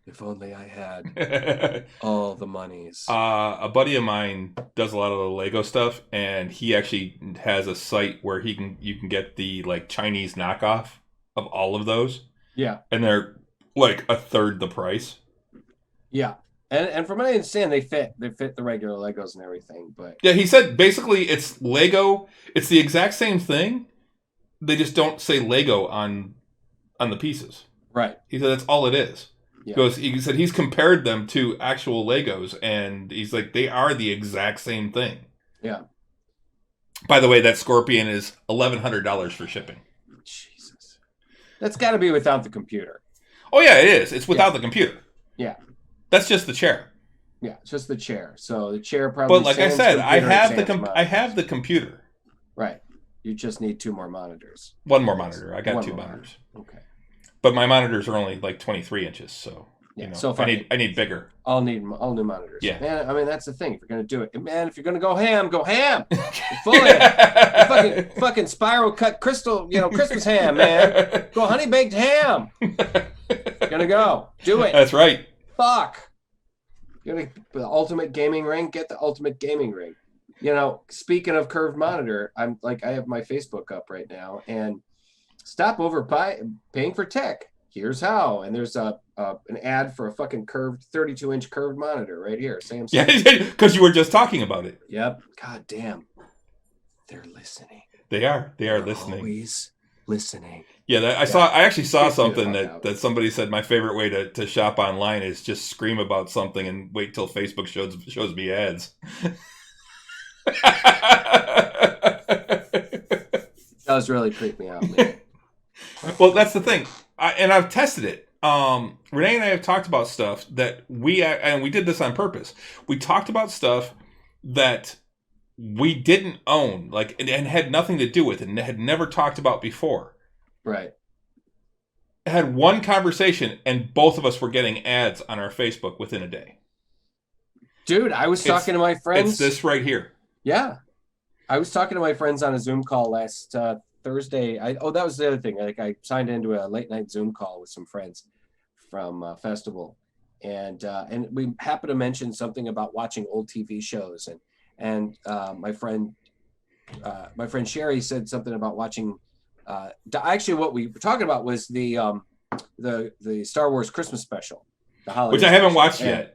if only I had all the monies. A buddy of mine does a lot of the Lego stuff, and he actually has a site where you can get the like Chinese knockoff of all of those, Yeah, and they're like a third the price. yeah. And from what I understand, they fit the regular Legos and everything. But Yeah, he said basically it's Lego. It's the exact same thing. They just don't say Lego on the pieces. right, He said that's all it is. yeah, He said he's compared them to actual Legos, and he's like they are the exact same thing. yeah. By the way, that Scorpion is $1,100 for shipping. Jesus, that's got to be without the computer. Oh yeah, it is. It's without the computer. Yeah, That's just the chair. yeah. It's just the chair. So the chair probably. But like I sans said, I computer, have sans I monitors. have the computer. Right. You just need 2 more monitors. One more monitor. I got One 2 more monitors. Okay. But my monitors are only like 23 inches, so Yeah. So if I need bigger. I'll need all new monitors. Yeah. Man, I mean that's the thing. If you're gonna do it, man, if you're gonna go ham, go ham. Full ham. Fucking spiral cut crystal, Christmas ham, man. Go honey baked ham. Gonna go. Do it. That's right. Fuck. The ultimate gaming ring. Get the ultimate gaming ring. Speaking of curved monitor, I have my Facebook up right now, and stop paying for tech. Here's how. And there's an ad for a fucking curved 32-inch curved monitor right here. Samsung. Yeah, because you were just talking about it. Yep. God damn. They're listening. They are. They are They're listening. always listening. Yeah, I actually saw Freaks me the something fuck out. that somebody said my favorite way to shop online is just scream about something and wait till Facebook shows me ads. It does really creep me out, man. Well, that's the thing, and I've tested it. Renee and I have talked about stuff that and we did this on purpose. We talked about stuff that we didn't own, like, and had nothing to do with it, and had never talked about before. Right. Had one conversation, and both of us were getting ads on our Facebook within a day. Dude, I was talking to my friends. It's this right here. Yeah. I was talking to my friends on a Zoom call last Thursday. That was the other thing. Like I signed into a late night Zoom call with some friends from festival, and we happened to mention something about watching old TV shows, and my friend Sherry said something about watching. Actually, what we were talking about was the the Star Wars Christmas special, the holiday, which I haven't special. watched And- yet.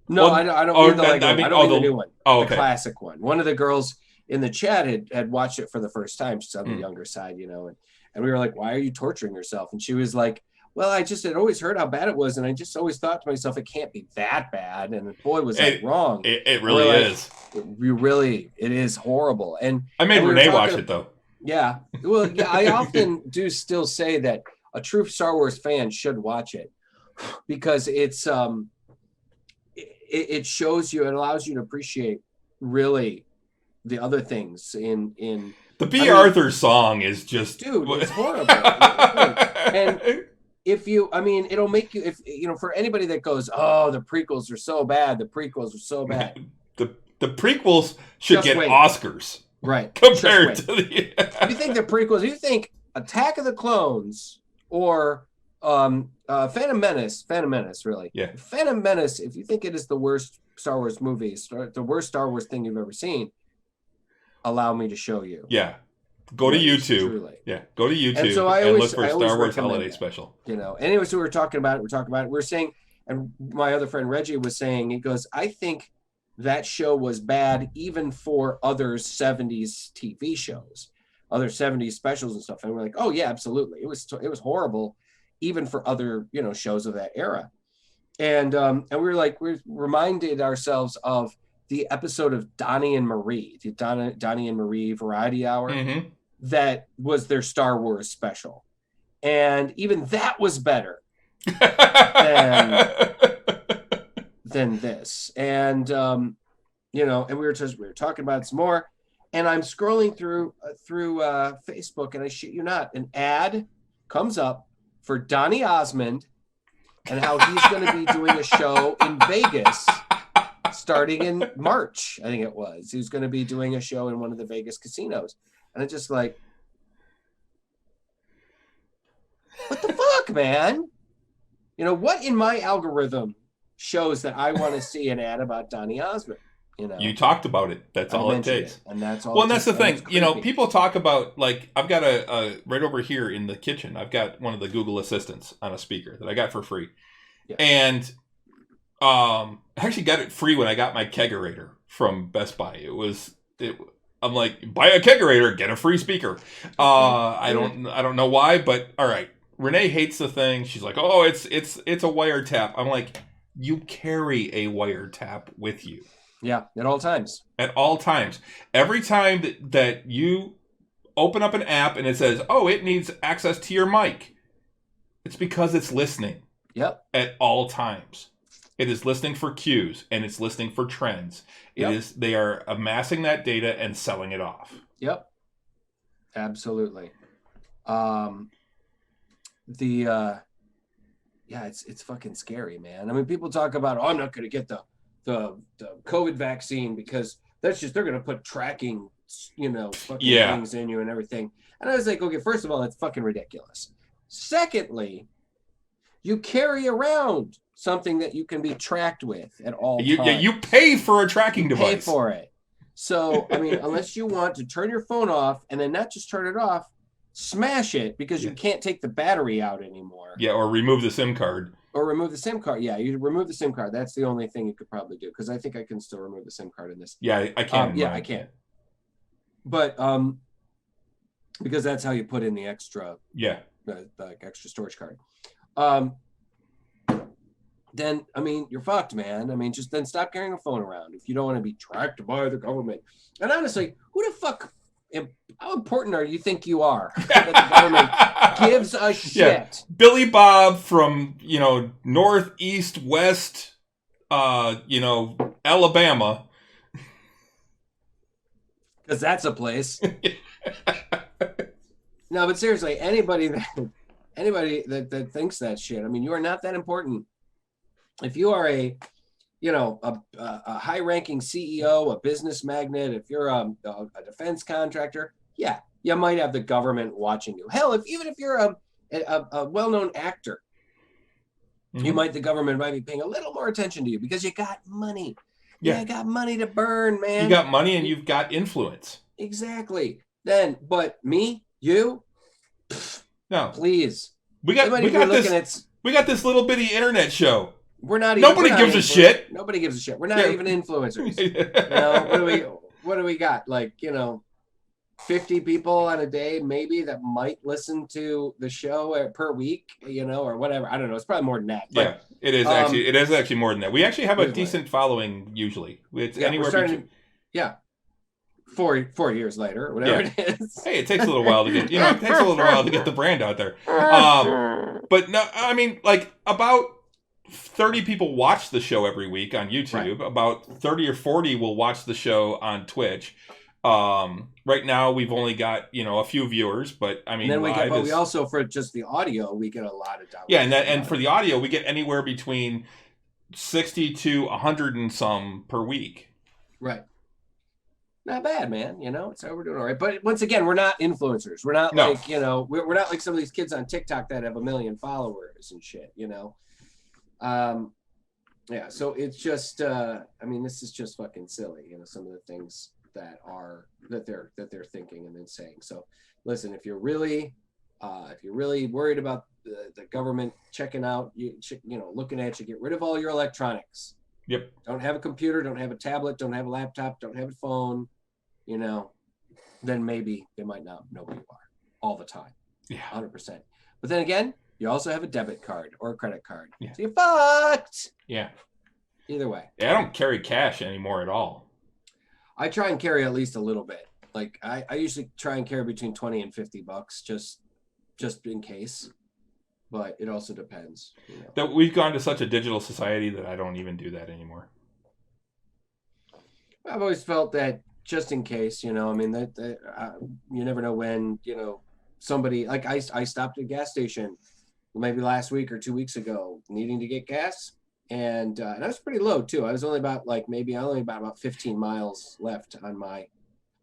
No, Well, I don't oh, mean the Lego. I mean, I don't mean the new one. Oh, The okay. classic one. One of the girls in the chat had watched it for the first time. She's on the younger side, you know, and we were like, "Why are you torturing yourself?" And she was like, "Well, I just had always heard how bad it was, and I just always thought to myself, it can't be that bad." And boy, was I wrong. It really is. It is horrible. And I made Renee watch it though. Yeah. Well, yeah, I often do still say that a true Star Wars fan should watch it because it's it shows you, it allows you to appreciate really the other things in the B. Arthur song is just, dude, it's horrible. And if you, I mean, it'll make you, if you know, for anybody that goes, oh, the prequels are so bad, the prequels should Just get wait. Oscars, right? compared to the. You think the prequels? You think Attack of the Clones or Phantom Menace, really? Yeah. Phantom Menace. If you think it is the worst Star Wars movie, the worst Star Wars thing you've ever seen, allow me to show you. Yeah. Go to YouTube. Truly. Yeah, go to YouTube And so look for Star Wars Holiday Special. You know, anyways, we were talking about it. We're saying, and my other friend Reggie was saying, he goes, I think that show was bad even for other 70s TV shows, other 70s specials and stuff. And we're like, oh yeah, absolutely. It was horrible, even for other, you know, shows of that era. And we were like, we reminded ourselves of the episode of Donnie and Marie, the Donnie and Marie Variety Hour. Mm-hmm. That was their Star Wars special. And even that was better than this. And, you know, and we were talking about it some more. And I'm scrolling through Facebook, and I shit you not, an ad comes up for Donny Osmond and how he's going to be doing a show in Vegas starting in March, I think it was. He was going to be doing a show in one of the Vegas casinos. And it's just like, what the fuck, man? You know, what in my algorithm shows that I want to see an ad about Donny Osmond? You know, you talked about it. That's all it takes. And that's all. Well, and that's the thing. You know, people talk about, like, I've got a right over here in the kitchen. I've got one of the Google Assistants on a speaker that I got for free, and I actually got it free when I got my kegerator from Best Buy. I'm like, buy a kegerator, get a free speaker. I don't know why, but all right. Renee hates the thing. She's like, oh, it's a wiretap. I'm like, you carry a wiretap with you. Yeah, at all times. At all times. Every time that you open up an app and it says, oh, it needs access to your mic, it's because it's listening. Yep. At all times. It is listening for cues and it's listening for trends. They are amassing that data and selling it off. Yep. Absolutely. It's fucking scary, man. I mean, people talk about, oh, I'm not going to get the COVID vaccine because they're going to put tracking, you know, fucking things in you and everything. And I was like, okay, first of all, that's fucking ridiculous. Secondly, you carry around something that you can be tracked with at all times. Yeah, you pay for a tracking device. Pay for it. So, I mean, unless you want to turn your phone off and then not just turn it off, smash it because you can't take the battery out anymore. Yeah, or remove the SIM card. Or remove the SIM card. Yeah, you remove the SIM card. That's the only thing you could probably do because I think I can still remove the SIM card in this. Yeah, I can. I can. But because that's how you put in the extra. Yeah. The extra storage card. Then, I mean, you're fucked, man. I mean, just then stop carrying a phone around if you don't want to be tracked by the government. And honestly, who the fuck, how important are you think you are that the government gives a shit? Yeah. Billy Bob from, northeast, west, Alabama. Because that's a place. No, but seriously, anybody that thinks that shit, I mean, you are not that important. If you are a high-ranking CEO, a business magnate, if you're a defense contractor, yeah, you might have the government watching you. Hell, even if you're a well-known actor, mm-hmm. The government might be paying a little more attention to you because you got money. Yeah, you got money to burn, man. You got money and you've got influence. Exactly. But me, you, no, please. We They got might we even be got this looking at. we got this little bitty internet show. Nobody gives a shit. Nobody gives a shit. We're not even influencers. What do we got? Like, 50 people on a day, maybe, that might listen to the show per week, or whatever. I don't know. It's probably more than that. But, Yeah, it is actually. It is actually more than that. We actually have a decent following usually. It's anywhere between. Yeah, 4 years later, or whatever it is. Hey, it takes a little while to get. It takes a little while to get the brand out there. But no, I mean, like about 30 people watch the show every week on YouTube. Right. About 30 or 40 will watch the show on Twitch. Right now we've only got a few viewers, but I mean, and then we also, for just the audio, we get a lot of downloads. Yeah, and for the audio, we get anywhere between 60 to 100 and some per week. Right. Not bad, man. So we're doing all right. But once again, we're not influencers. We're not we're not like some of these kids on TikTok that have 1 million followers and shit. Yeah. So it's just, this is just fucking silly. Some of the things that they're thinking and then saying. So listen, if you're really worried about the government checking out, looking at you, get rid of all your electronics. Yep. Don't have a computer, don't have a tablet, don't have a laptop, don't have a phone, then maybe they might not know who you are all the time. Yeah. 100%. But then again, you also have a debit card or a credit card. Yeah. So you're fucked. Yeah. Either way. Yeah, I don't carry cash anymore at all. I try and carry at least a little bit. Like I usually try and carry between $20 and $50 just in case. But it also depends. That we've gone to such a digital society that I don't even do that anymore. I've always felt that just in case, you never know when, somebody, like I stopped at a gas station maybe last week or 2 weeks ago needing to get gas. And I was pretty low too. I was only about about 15 miles left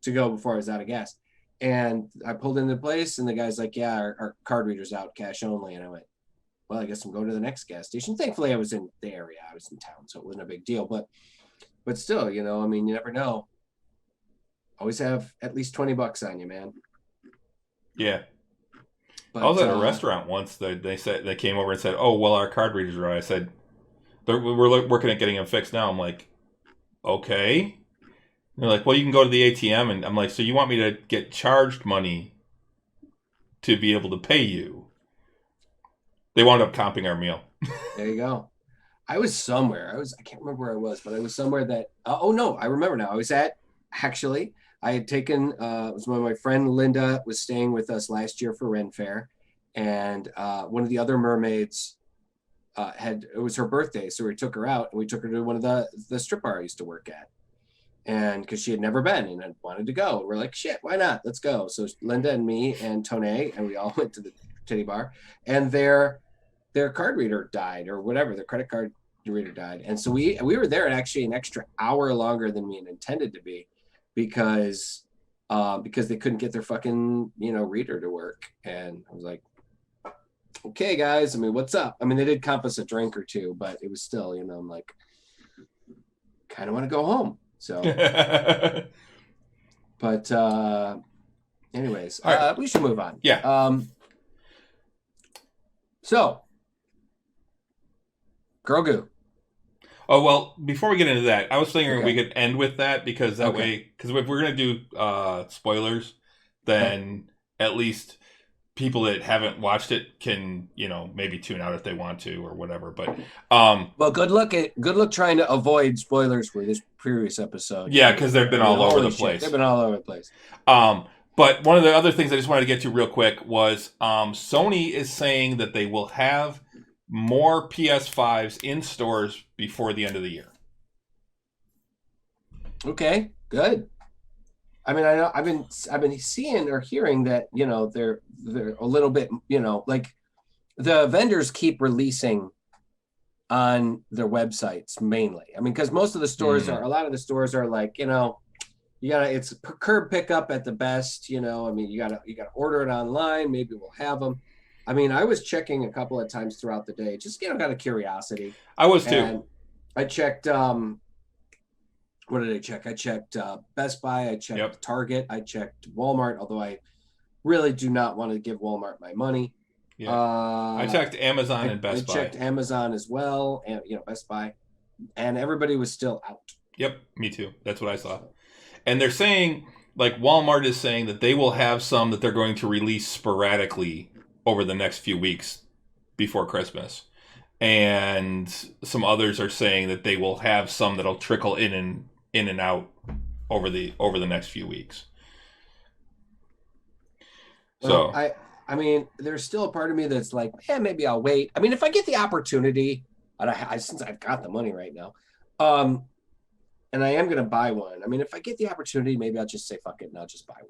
to go before I was out of gas. And I pulled into the place and the guy's like, yeah, our card reader's out, cash only. And I went, well, I guess I'm going to the next gas station. Thankfully I was in the area. I was in town, so it wasn't a big deal. But still, you never know. Always have at least $20 on you, man. Yeah. But, I was at a restaurant once. They said they came over and said, "Oh, well, our card readers are out." I said, "We're working at getting them fixed now." I'm like, "Okay." And they're like, "Well, you can go to the ATM," and I'm like, "So you want me to get charged money to be able to pay you?" They wound up comping our meal. There you go. I was somewhere. I can't remember where I was, but I was somewhere that. Oh no, I remember now. I had taken, it was when my friend Linda was staying with us last year for Ren Fair, and one of the other mermaids it was her birthday, so we took her out and we took her to one of the strip bar I used to work at, and because she had never been and had wanted to go, we're like, shit, why not? Let's go. So Linda and me and Tone and we all went to the titty bar, and their card reader died or whatever, their credit card reader died, and so we were there actually an extra hour longer than we had intended to be. Because they couldn't get their fucking reader to work, and I was like, okay guys, what's up? They did comp us a drink or two, but it was still I'm like, kind of want to go home. So but anyways, right. We should move on. Yeah. So Grogu. Oh, well, before we get into that, I was thinking we could end with that because that way, because if we're going to do spoilers, then at least people that haven't watched it can, maybe tune out if they want to or whatever. But well, good luck trying to avoid spoilers for this previous episode. Yeah, because they've been all over the place. They've been all over the place. But one of the other things I just wanted to get to real quick was Sony is saying that they will have more PS5s in stores before the end of the year. Okay, good. I know I've been seeing or hearing that they're a little bit like the vendors keep releasing on their websites mainly. Because most of the stores a lot of the stores are like it's curb pickup at the best. You gotta order it online. Maybe we'll have them. I was checking a couple of times throughout the day, just out of curiosity. I was too. And I checked. What did I check? I checked Best Buy. I checked Target. I checked Walmart. Although I really do not want to give Walmart my money. Yeah. I checked Amazon and Best Buy. I checked Amazon as well, and Best Buy, and everybody was still out. Yep, me too. That's what I saw. And they're saying, like, Walmart is saying that they will have some that they're going to release sporadically over the next few weeks before Christmas. And some others are saying that they will have some that'll trickle in and out over the next few weeks. Well, So I mean, there's still a part of me that's like, man, maybe I'll wait. I mean, if I get the opportunity, and since I've got the money right now, and I am going to buy one. I mean, if I get the opportunity, maybe I'll just say fuck it and I'll just buy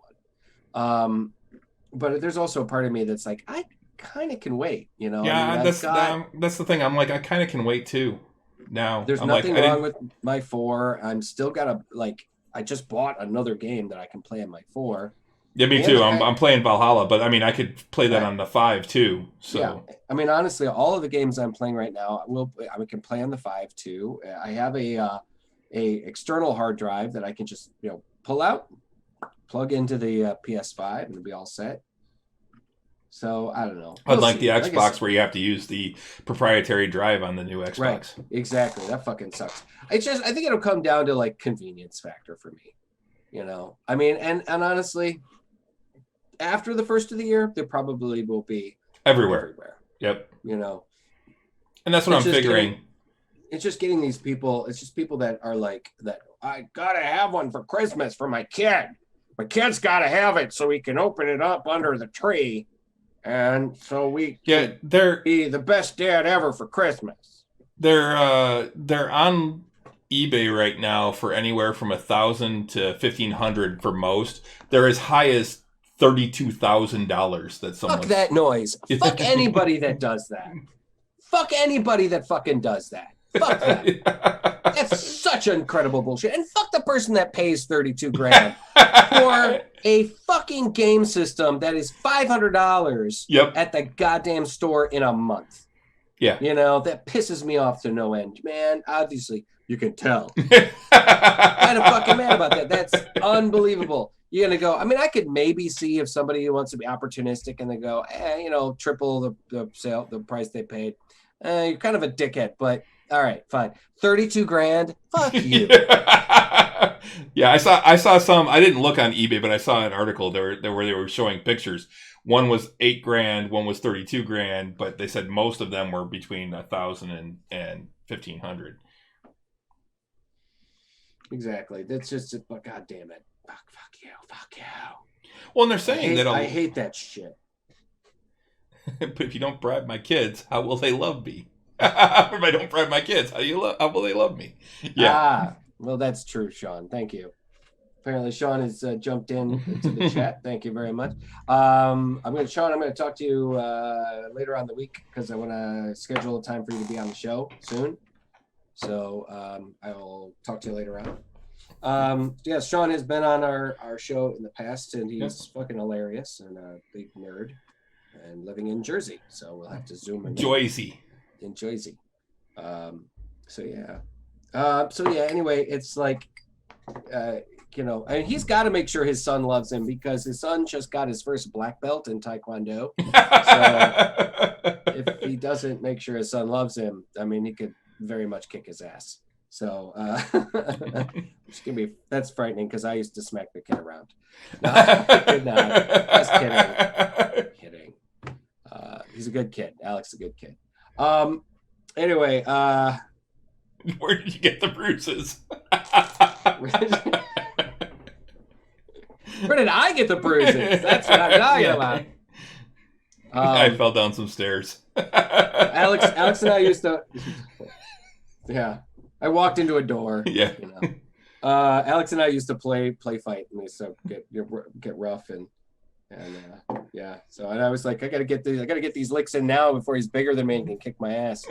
one. But there's also a part of me that's like, I kind of can wait, Yeah, I mean, that's the thing. I'm like, I kind of can wait too. Now there's I'm nothing like, wrong with my 4. I'm still got I just bought another game that I can play on my 4. Yeah, me too. I'm playing Valhalla, but I mean, I could play that on the 5 too. So yeah, I mean, honestly, all of the games I'm playing right now, I can play on the 5 too. I have a external hard drive that I can just pull out, plug into the PS5, and it'll be all set. So I don't know. Unlike the Xbox, where you have to use the proprietary drive on the new Xbox. Right, exactly. That fucking sucks. I think it'll come down to like convenience factor for me. I mean, and honestly, after the first of the year, there probably will be everywhere. Yep. And that's what I'm figuring. It's just getting these people. It's just people that are like that. I gotta have one for Christmas for my kid. My kid's gotta have it so he can open it up under the tree, and so we can be the best dad ever for Christmas. They're on eBay right now for anywhere from $1,000 to $1,500 for most. They're as high as $32,000 that someone. Fuck that noise. Fuck anybody that does that. Fuck anybody that fucking does that. Fuck that. That's such incredible bullshit. And fuck the person that pays $32,000 for a fucking game system that is $500 at the goddamn store in a month. Yeah. That pisses me off to no end. Man, obviously, you can tell. I'm fucking mad about that. That's unbelievable. You're going to go, I mean, I could maybe see if somebody wants to be opportunistic and they go, triple the price they paid. You're kind of a dickhead, but all right, fine. $32,000. Fuck you. Yeah, I saw some. I didn't look on eBay, but I saw an article where they were showing pictures. One was $8,000, one was $32,000, but they said most of them were between $1,000 and $1,500. Exactly. That's just God damn it. Fuck you. Well, and they're saying I hate that shit. But if you don't bribe my kids, how will they love me? If I don't bribe my kids, how will they love me? Yeah. Well, that's true, Sean. Thank you. Apparently, Sean has jumped into the chat. Thank you very much. Sean, I'm going to talk to you later on the week because I want to schedule a time for you to be on the show soon. So I will talk to you later on. Yes, Sean has been on our show in the past, and he's fucking hilarious and a big nerd and living in Jersey. So we'll have to zoom in. Jersey. In Jersey. Anyway, it's like, and he's got to make sure his son loves him because his son just got his first black belt in Taekwondo. So if he doesn't make sure his son loves him, I mean, he could very much kick his ass. So that's frightening because I used to smack the kid around. No, I did not. Just kidding. He's a good kid. Alex is a good kid. Anyway, where did you get the bruises? Where did I get the bruises? That's what I'm talking about. I fell down some stairs. Alex and I used to. Yeah, I walked into a door. Yeah. Alex and I used to play fight, and they used to get rough and yeah. So and I was like, I gotta get these licks in now before he's bigger than me and can kick my ass.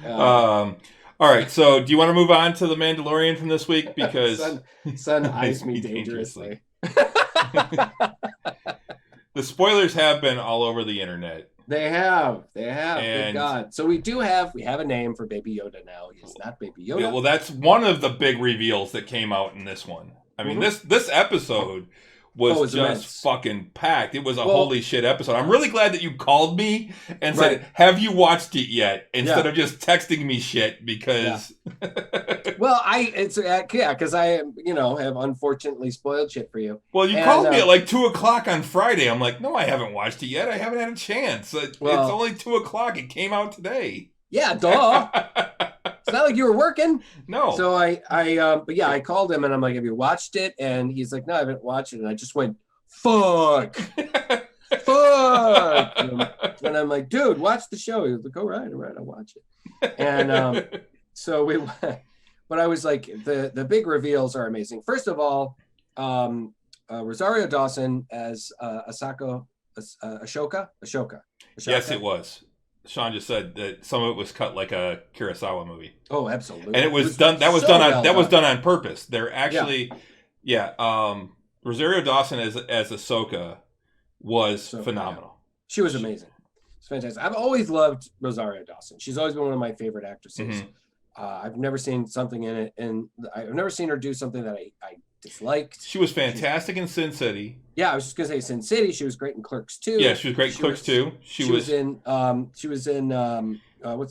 All right. So do you want to move on to the Mandalorian from this week because son eyes me dangerously. The spoilers have been all over the internet. They have. Thank God. So we have a name for Baby Yoda now. He's not Baby Yoda. Yeah, well, that's one of the big reveals that came out in this one. I mean, this episode was it was just immense. fucking packed. It was a holy shit episode. I'm really glad that you called me and said, Right. "Have you watched it yet?" Instead Yeah. of just texting me shit because. Well, because I have unfortunately spoiled shit for you. Well, you called me at like 2:00 on Friday. I'm like, no, I haven't watched it yet. I haven't had a chance. It's only 2:00. It came out today. Yeah, duh. It's not like you were working. No. So but yeah, I called him and I'm like, have you watched it? And he's like, no, I haven't watched it. And I just went, fuck. Fuck. And I'm like, dude, watch the show. He was like, all right, I'll watch it. And so we, but I was like, the big reveals are amazing. First of all, Rosario Dawson as Ashoka. Yes, it was. Sean just said that some of it was cut like a Kurosawa movie. Oh, absolutely. And it was done. That was done on purpose. They're actually, Rosario Dawson as Ahsoka was phenomenal. Yeah. She was amazing. It's fantastic. I've always loved Rosario Dawson. She's always been one of my favorite actresses. Mm-hmm. I've never seen something in it, and I've never seen her do something that I disliked. She was fantastic in Sin City. Yeah, I was just gonna say Sin City. She was great in Clerks 2. Yeah, she was great in Clerks 2. She was in what's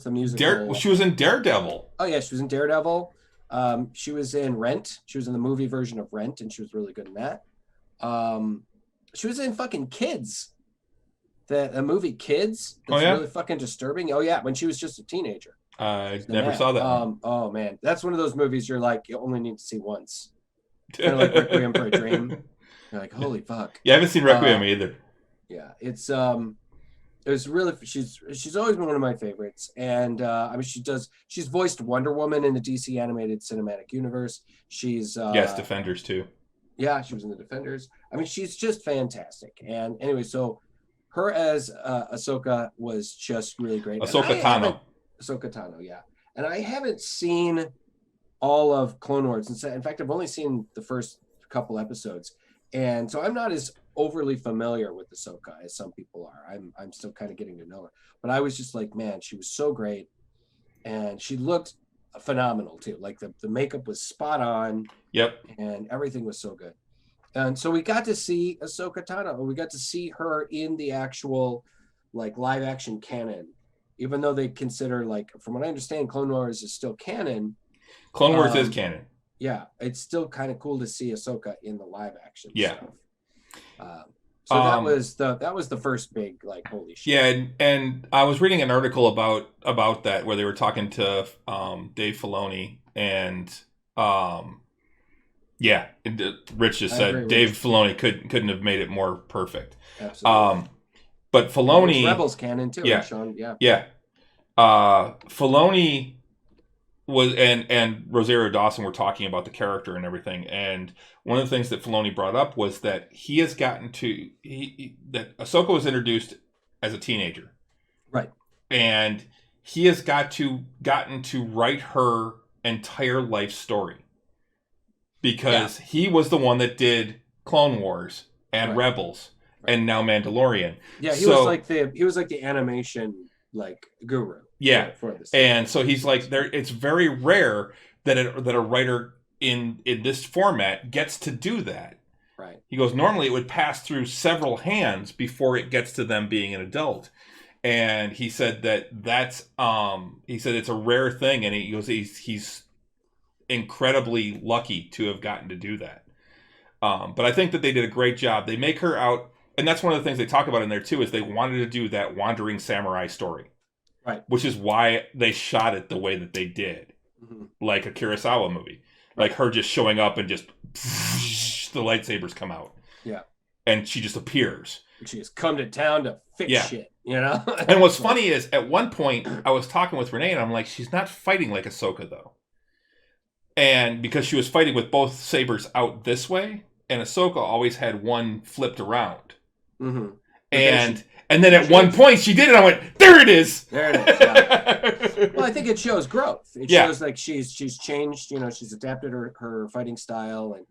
the musical? She was in Daredevil. Oh yeah, she was in Daredevil. She was in Rent. She was in the movie version of Rent, and she was really good in that. She was in fucking Kids. The movie Kids. That's really fucking disturbing. Oh yeah, when she was just a teenager. I never saw that. Oh man, that's one of those movies you're like, you only need to see once. Kind of like Requiem for a Dream. You're like, holy fuck. Yeah, I haven't seen Requiem either. Yeah, it was really, she's always been one of my favorites, and I mean she's voiced Wonder Woman in the DC animated cinematic universe. She's Defenders too. Yeah, she was in the Defenders. I mean, she's just fantastic. And anyway, so her as Ahsoka was just really great. Ahsoka Tano, yeah. And I haven't seen all of Clone Wars. In fact, I've only seen the first couple episodes. And so I'm not as overly familiar with Ahsoka as some people are. I'm still kind of getting to know her. But I was just like, man, she was so great. And she looked phenomenal too. Like the makeup was spot on. Yep. And everything was so good. And so we got to see Ahsoka Tano. We got to see her in the actual like live action canon. Even though they consider, like, from what I understand, Clone Wars is still canon. Clone Wars is canon. Yeah, it's still kind of cool to see Ahsoka in the live action stuff. So that was the first big, like, holy shit. Yeah, and I was reading an article about that where they were talking to Dave Filoni, and Rich just said Dave Filoni couldn't have made it more perfect. Absolutely. But Filoni, it's Rebels canon too. Yeah, Sean, Filoni was and Rosario Dawson were talking about the character and everything, and one of the things that Filoni brought up was that he has gotten to that Ahsoka was introduced as a teenager, right, and he has gotten to write her entire life story because he was the one that did Clone Wars and Rebels. Right. And now Mandalorian. Yeah, he was like the animation like guru. Yeah, for this. And so he's like there. It's very rare that a writer in this format gets to do that. Right. He goes, normally it would pass through several hands before it gets to them being an adult. And he said that's he said it's a rare thing, and he goes he's incredibly lucky to have gotten to do that. But I think that they did a great job. They make her out. And that's one of the things they talk about in there, too, is they wanted to do that wandering samurai story. Right. Which is why they shot it the way that they did. Mm-hmm. Like a Kurosawa movie. Like her just showing up and just the lightsabers come out. Yeah. And she just appears. She has come to town to fix shit, you know? And what's funny is, at one point, I was talking with Renee, and I'm like, she's not fighting like Ahsoka, though. And because she was fighting with both sabers out this way, and Ahsoka always had one flipped around. Mm-hmm. And then at one point she did it. I went, there it is. There it is. Yeah. Well, I think it shows growth. It shows like she's changed. You know, she's adapted her fighting style, and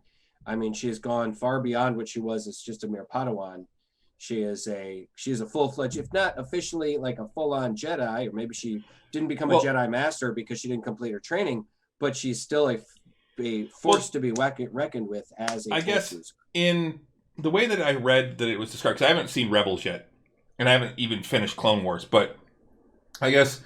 I mean, she has gone far beyond what she was as just a mere Padawan. She is a full-fledged, if not officially like a full-on Jedi, or maybe she didn't become a Jedi Master because she didn't complete her training, but she's still a force to be reckoned with as a. I guess in the way that I read that it was described, because I haven't seen Rebels yet, and I haven't even finished Clone Wars, but I guess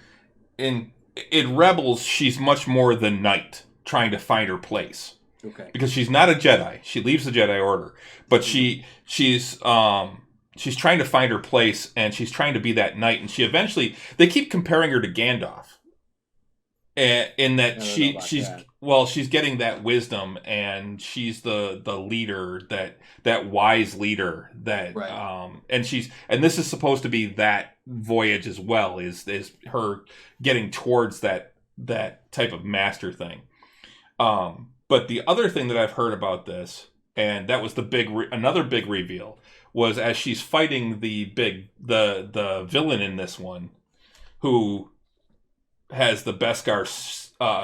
in Rebels, she's much more the knight trying to find her place. Okay. Because she's not a Jedi. She leaves the Jedi Order, but she's trying to find her place, and she's trying to be that knight. And she eventually, they keep comparing her to Gandalf, in that she's getting that wisdom, and she's the leader, that wise leader that Right. and this is supposed to be that voyage as well, is her getting towards that type of master thing. But the other thing that I've heard about this, and that was another big reveal, was as she's fighting the villain in this one, who has the Beskar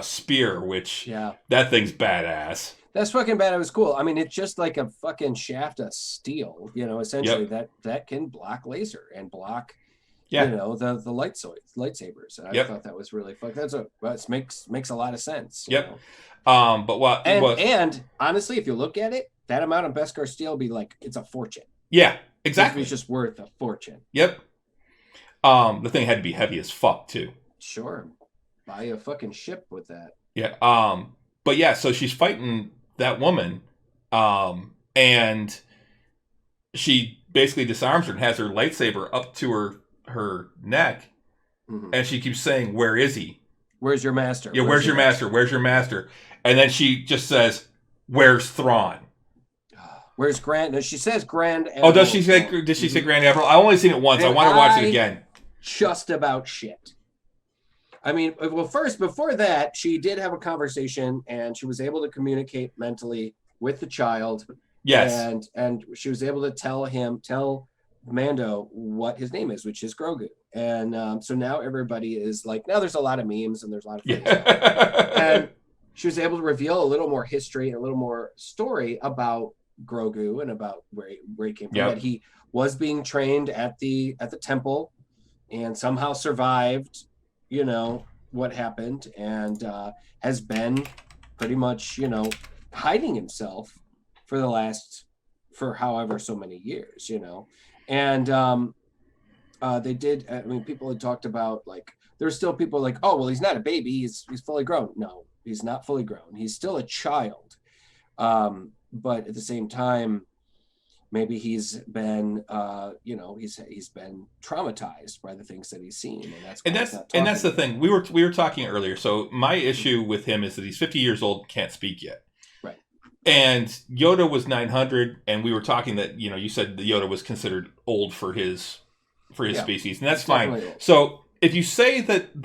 spear, which that thing's badass. That's fucking bad. It was cool. I mean, it's just like a fucking shaft of steel, essentially that can block laser and block, the lightsabers. And I thought that was really fun. That makes a lot of sense. Yep. But what and honestly, if you look at it, that amount of Beskar steel be like, it's a fortune. Yeah, exactly. It's just worth a fortune. Yep. The thing had to be heavy as fuck too. Sure. Buy a fucking ship with that. Yeah. But yeah, so she's fighting that woman, and she basically disarms her and has her lightsaber up to her neck, and she keeps saying, "Where is he? Where's your master? Yeah, where's your master? Where's your master?" And then she just says, "Where's Thrawn? Where's Grand?" No, she says Grand Admiral. Oh, does she say? Did she say Grand Admiral? I only seen it once. I want to watch it again. Just about shit. I mean, well, first, before that, she did have a conversation, and she was able to communicate mentally with the child. Yes. And she was able to tell Mando what his name is, which is Grogu. And so now everybody is like, now there's a lot of memes and there's a lot of things. And she was able to reveal a little more history and a little more story about Grogu and about where he came from. That he was being trained at the temple and somehow survived, what happened, and has been pretty much, hiding himself for however so many years, and they did. I mean, people had talked about, like, there's still people like, oh, well, he's not a baby, he's fully grown. No, he's not fully grown. He's still a child, but at the same time, maybe he's been, he's been traumatized by the things that he's seen, and that's the thing. We were talking earlier. So my issue with him is that he's 50 years old, can't speak yet. Right. And Yoda was 900, and we were talking that you said that Yoda was considered old for his species, and that's fine. Old. So if you say that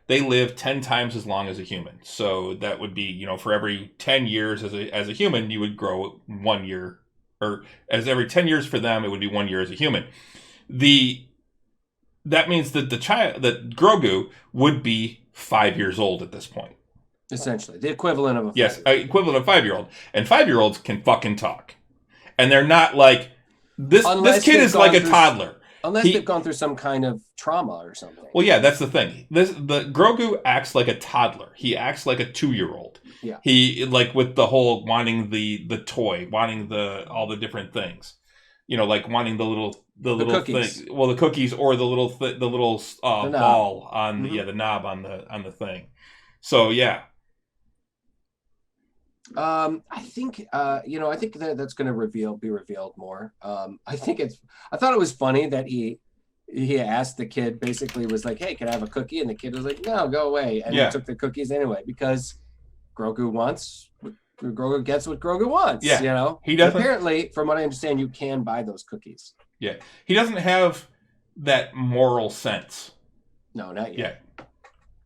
they live 10 times as long as a human, so that would be for every 10 years as a human, you would grow 1 year. Or as every 10 years for them, it would be 1 year as a human. That means that that Grogu would be 5 years old at this point. Essentially, the equivalent of a 5-year-old. Yes, equivalent of 5-year-old. And 5-year-olds can fucking talk, and they're not like this. This kid is like a toddler. Unless they've gone through some kind of trauma or something. Well, yeah, that's the thing. The Grogu acts like a toddler. He acts like a 2-year-old. Yeah. He, like, with the whole wanting the toy, wanting all the different things, like wanting the little cookies. thing. Well, the cookies, or the little ball on the knob on the thing. So yeah. I think that's going to be revealed more. I thought it was funny that he asked the kid, basically was like, "Hey, can I have a cookie?" And the kid was like, "No, go away." And he took the cookies anyway, because Grogu gets what Grogu wants. Yeah. He doesn't. Apparently, from what I understand, you can buy those cookies. Yeah. He doesn't have that moral sense. No, not yet.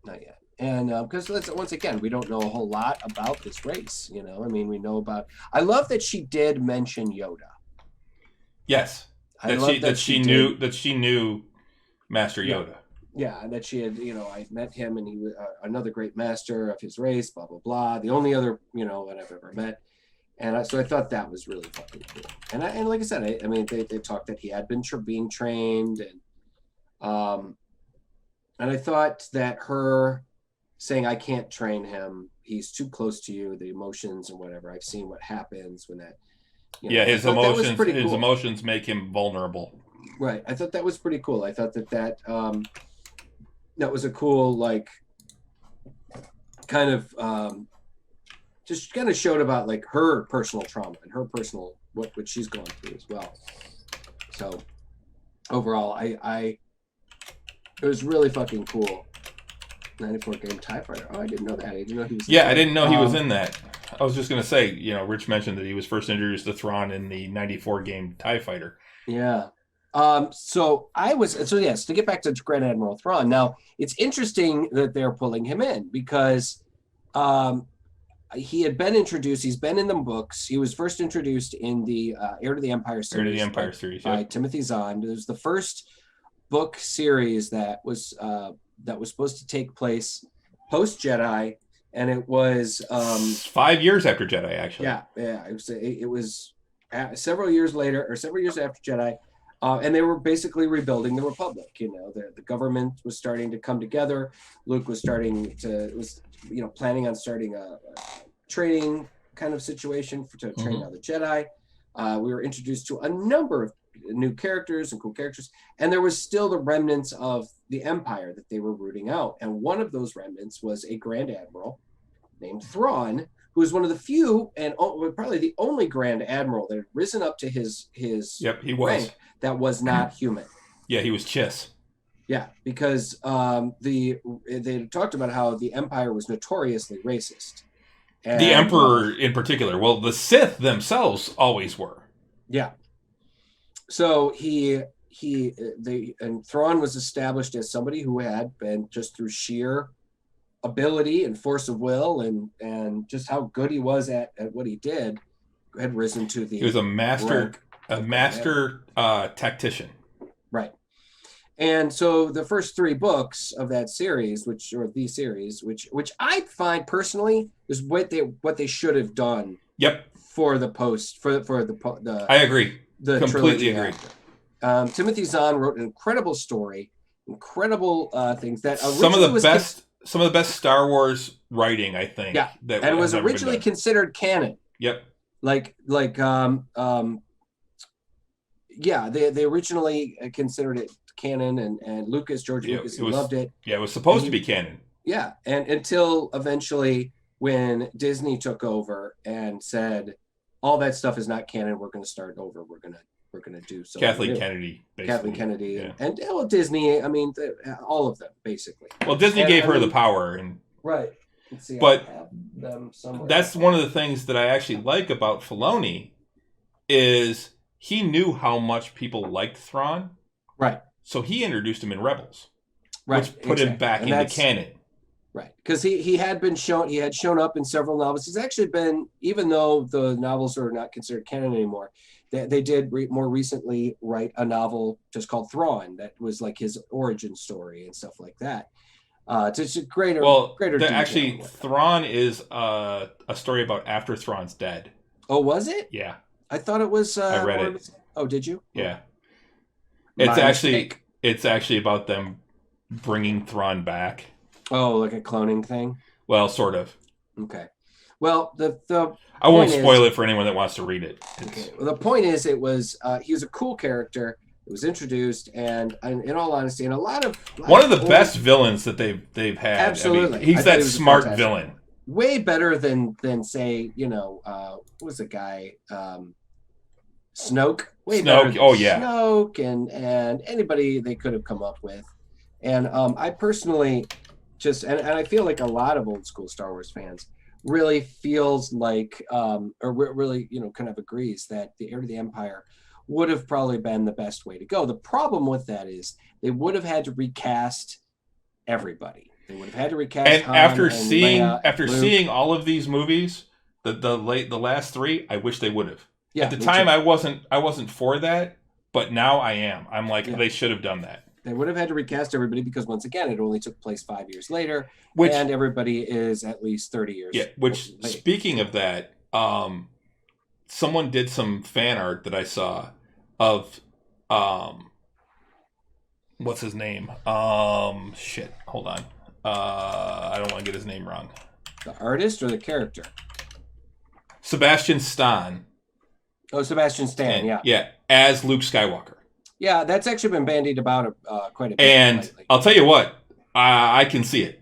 Not yet. And because once again, we don't know a whole lot about this race. I mean, we know about. I love that she did mention Yoda. Yes, that she knew Master Yoda. Yeah, that she had. I met him, and he was another great master of his race. Blah blah blah. The only other that I've ever met. And so I thought that was really fucking cool. And like I said, I mean, they talked that he had been being trained, and I thought that her saying, "I can't train him, he's too close to you, the emotions and whatever. I've seen what happens when You know, Yeah, I his thought that was emotions pretty cool. make him vulnerable. Right. I thought that was pretty cool. I thought that that was a cool, like, kind of just kind of showed about like her personal trauma and her personal what she's going through as well. So overall, I it was really fucking cool. 94 game TIE fighter. Oh, I didn't know that. I didn't know he was. Yeah, I didn't know he was in that. I was just gonna say, Rich mentioned that he was first introduced to Thrawn in the '94 game TIE Fighter. Yeah. So yes, to get back to Grand Admiral Thrawn. Now it's interesting that they're pulling him in because he had been introduced. He's been in the books. He was first introduced in the Heir to the Empire series. Heir to the Empire series, by Timothy Zahn. It was the first book series that was supposed to take place post Jedi, and it was 5 years after Jedi, actually. Yeah. It was several years later, or several years after Jedi, and they were basically rebuilding the Republic. The government was starting to come together. Luke was planning on starting a training kind of situation to train other Jedi. We were introduced to a number of new characters and cool characters, and there was still the remnants of the Empire that they were rooting out. And one of those remnants was a Grand Admiral named Thrawn, who was one of the few and probably the only Grand Admiral that had risen up to his he was. rank that was not human. Yeah, he was Chiss. Yeah, because they talked about how the Empire was notoriously racist. And, the Emperor in particular. Well, the Sith themselves always were. Yeah. So Thrawn was established as somebody who had been, just through sheer ability and force of will and just how good he was at what he did, had risen to the. He was a master tactician. Right. And so the first 3 books of that series, which I find personally is what they should have done. Yep. For the post for the. I agree. Completely agree. Timothy Zahn wrote an incredible story, incredible things that some of the best Star Wars writing, I think. Yeah, and it was originally considered canon. Yep. They originally considered it canon, and George Lucas loved it. Yeah, it was supposed to be canon. Yeah, and until eventually when Disney took over and said, all that stuff is not canon, we're going to start over. We're going to do something Kathleen new. Kennedy, basically. Kathleen Kennedy, and Disney. I mean, all of them basically. Well, Disney gave her the power, and right. Let's see, but I have them somewhere. That's one of the things that I actually like about Filoni is he knew how much people liked Thrawn, right? So he introduced him in Rebels, right? Which put him back into canon. Right, because he had shown up in several novels. He's actually been, even though the novels are not considered canon anymore, they did more recently write a novel just called Thrawn that was like his origin story and stuff like that. To greater detail. Actually, Thrawn is a story about after Thrawn's dead. Oh, was it? Yeah, I thought it was. I read it. Oh, did you? Yeah, it's actually about them bringing Thrawn back. Oh, like a cloning thing? Well, sort of. Okay. Well, I won't spoil it for anyone that wants to read it. Okay. Well, the point is, he was a cool character. It was introduced, and in all honesty, and one of the best villains that they've had. Absolutely, I mean, he's that smart villain. Way better than say, what was the guy? Snoke. Snoke. Oh yeah. Snoke and anybody they could have come up with, and I personally. And I feel like a lot of old school Star Wars fans really feels like, or really, kind of agrees that the Heir to the Empire would have probably been the best way to go. The problem with that is they would have had to recast everybody. They would have had to recast. And Han after and seeing Leia, seeing all of these movies, the last 3, I wish they would have. Yeah, at the time, I wasn't for that, but now I am. I'm like, they should have done that. They would have had to recast everybody because, once again, it only took place 5 years later, and everybody is at least 30 years. Yeah. Which, speaking of that, someone did some fan art that I saw of, what's his name? Shit. Hold on. I don't want to get his name wrong. The artist or the character? Sebastian Stan. Oh, Sebastian Stan, yeah. Yeah, as Luke Skywalker. Yeah, that's actually been bandied about quite a bit And lately. I'll tell you what, I can see it.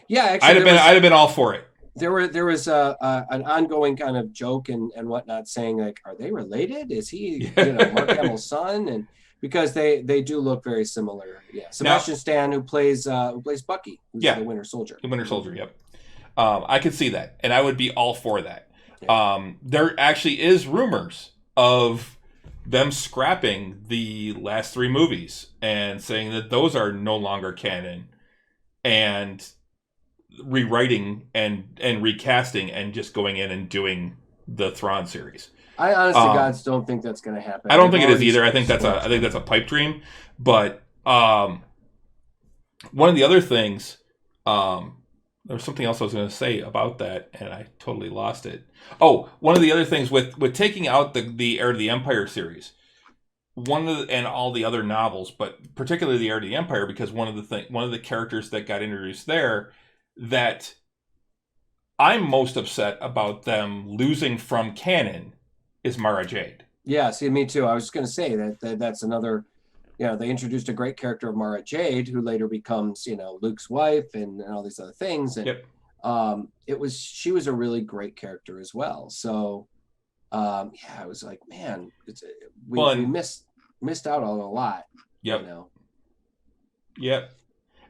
Yeah, actually, I'd have been all for it. there was an ongoing kind of joke and whatnot saying like, are they related? Is he Mark Hamill's son? And because they do look very similar. Yeah, Sebastian Stan who plays Bucky, who's the Winter Soldier. The Winter Soldier, yep. I could see that, and I would be all for that. Yeah. There actually is rumors of them scrapping the last 3 movies and saying that those are no longer canon, and rewriting and recasting and just going in and doing the Thrawn series. I honestly, God, don't think that's going to happen. I don't think it is either. I think that's a pipe dream. But one of the other things, there was something else I was going to say about that, and I totally lost it. Oh, one of the other things with taking out the Heir to the Empire series, and all the other novels, but particularly the Heir to the Empire, because one of the characters that got introduced there that I'm most upset about them losing from canon is Mara Jade. Yeah, see, me too. I was just going to say that's another. They introduced a great character of Mara Jade, who later becomes, Luke's wife and all these other things. And yep. She was a really great character as well. So, I was like, man, we missed out on a lot. Yep. Yep.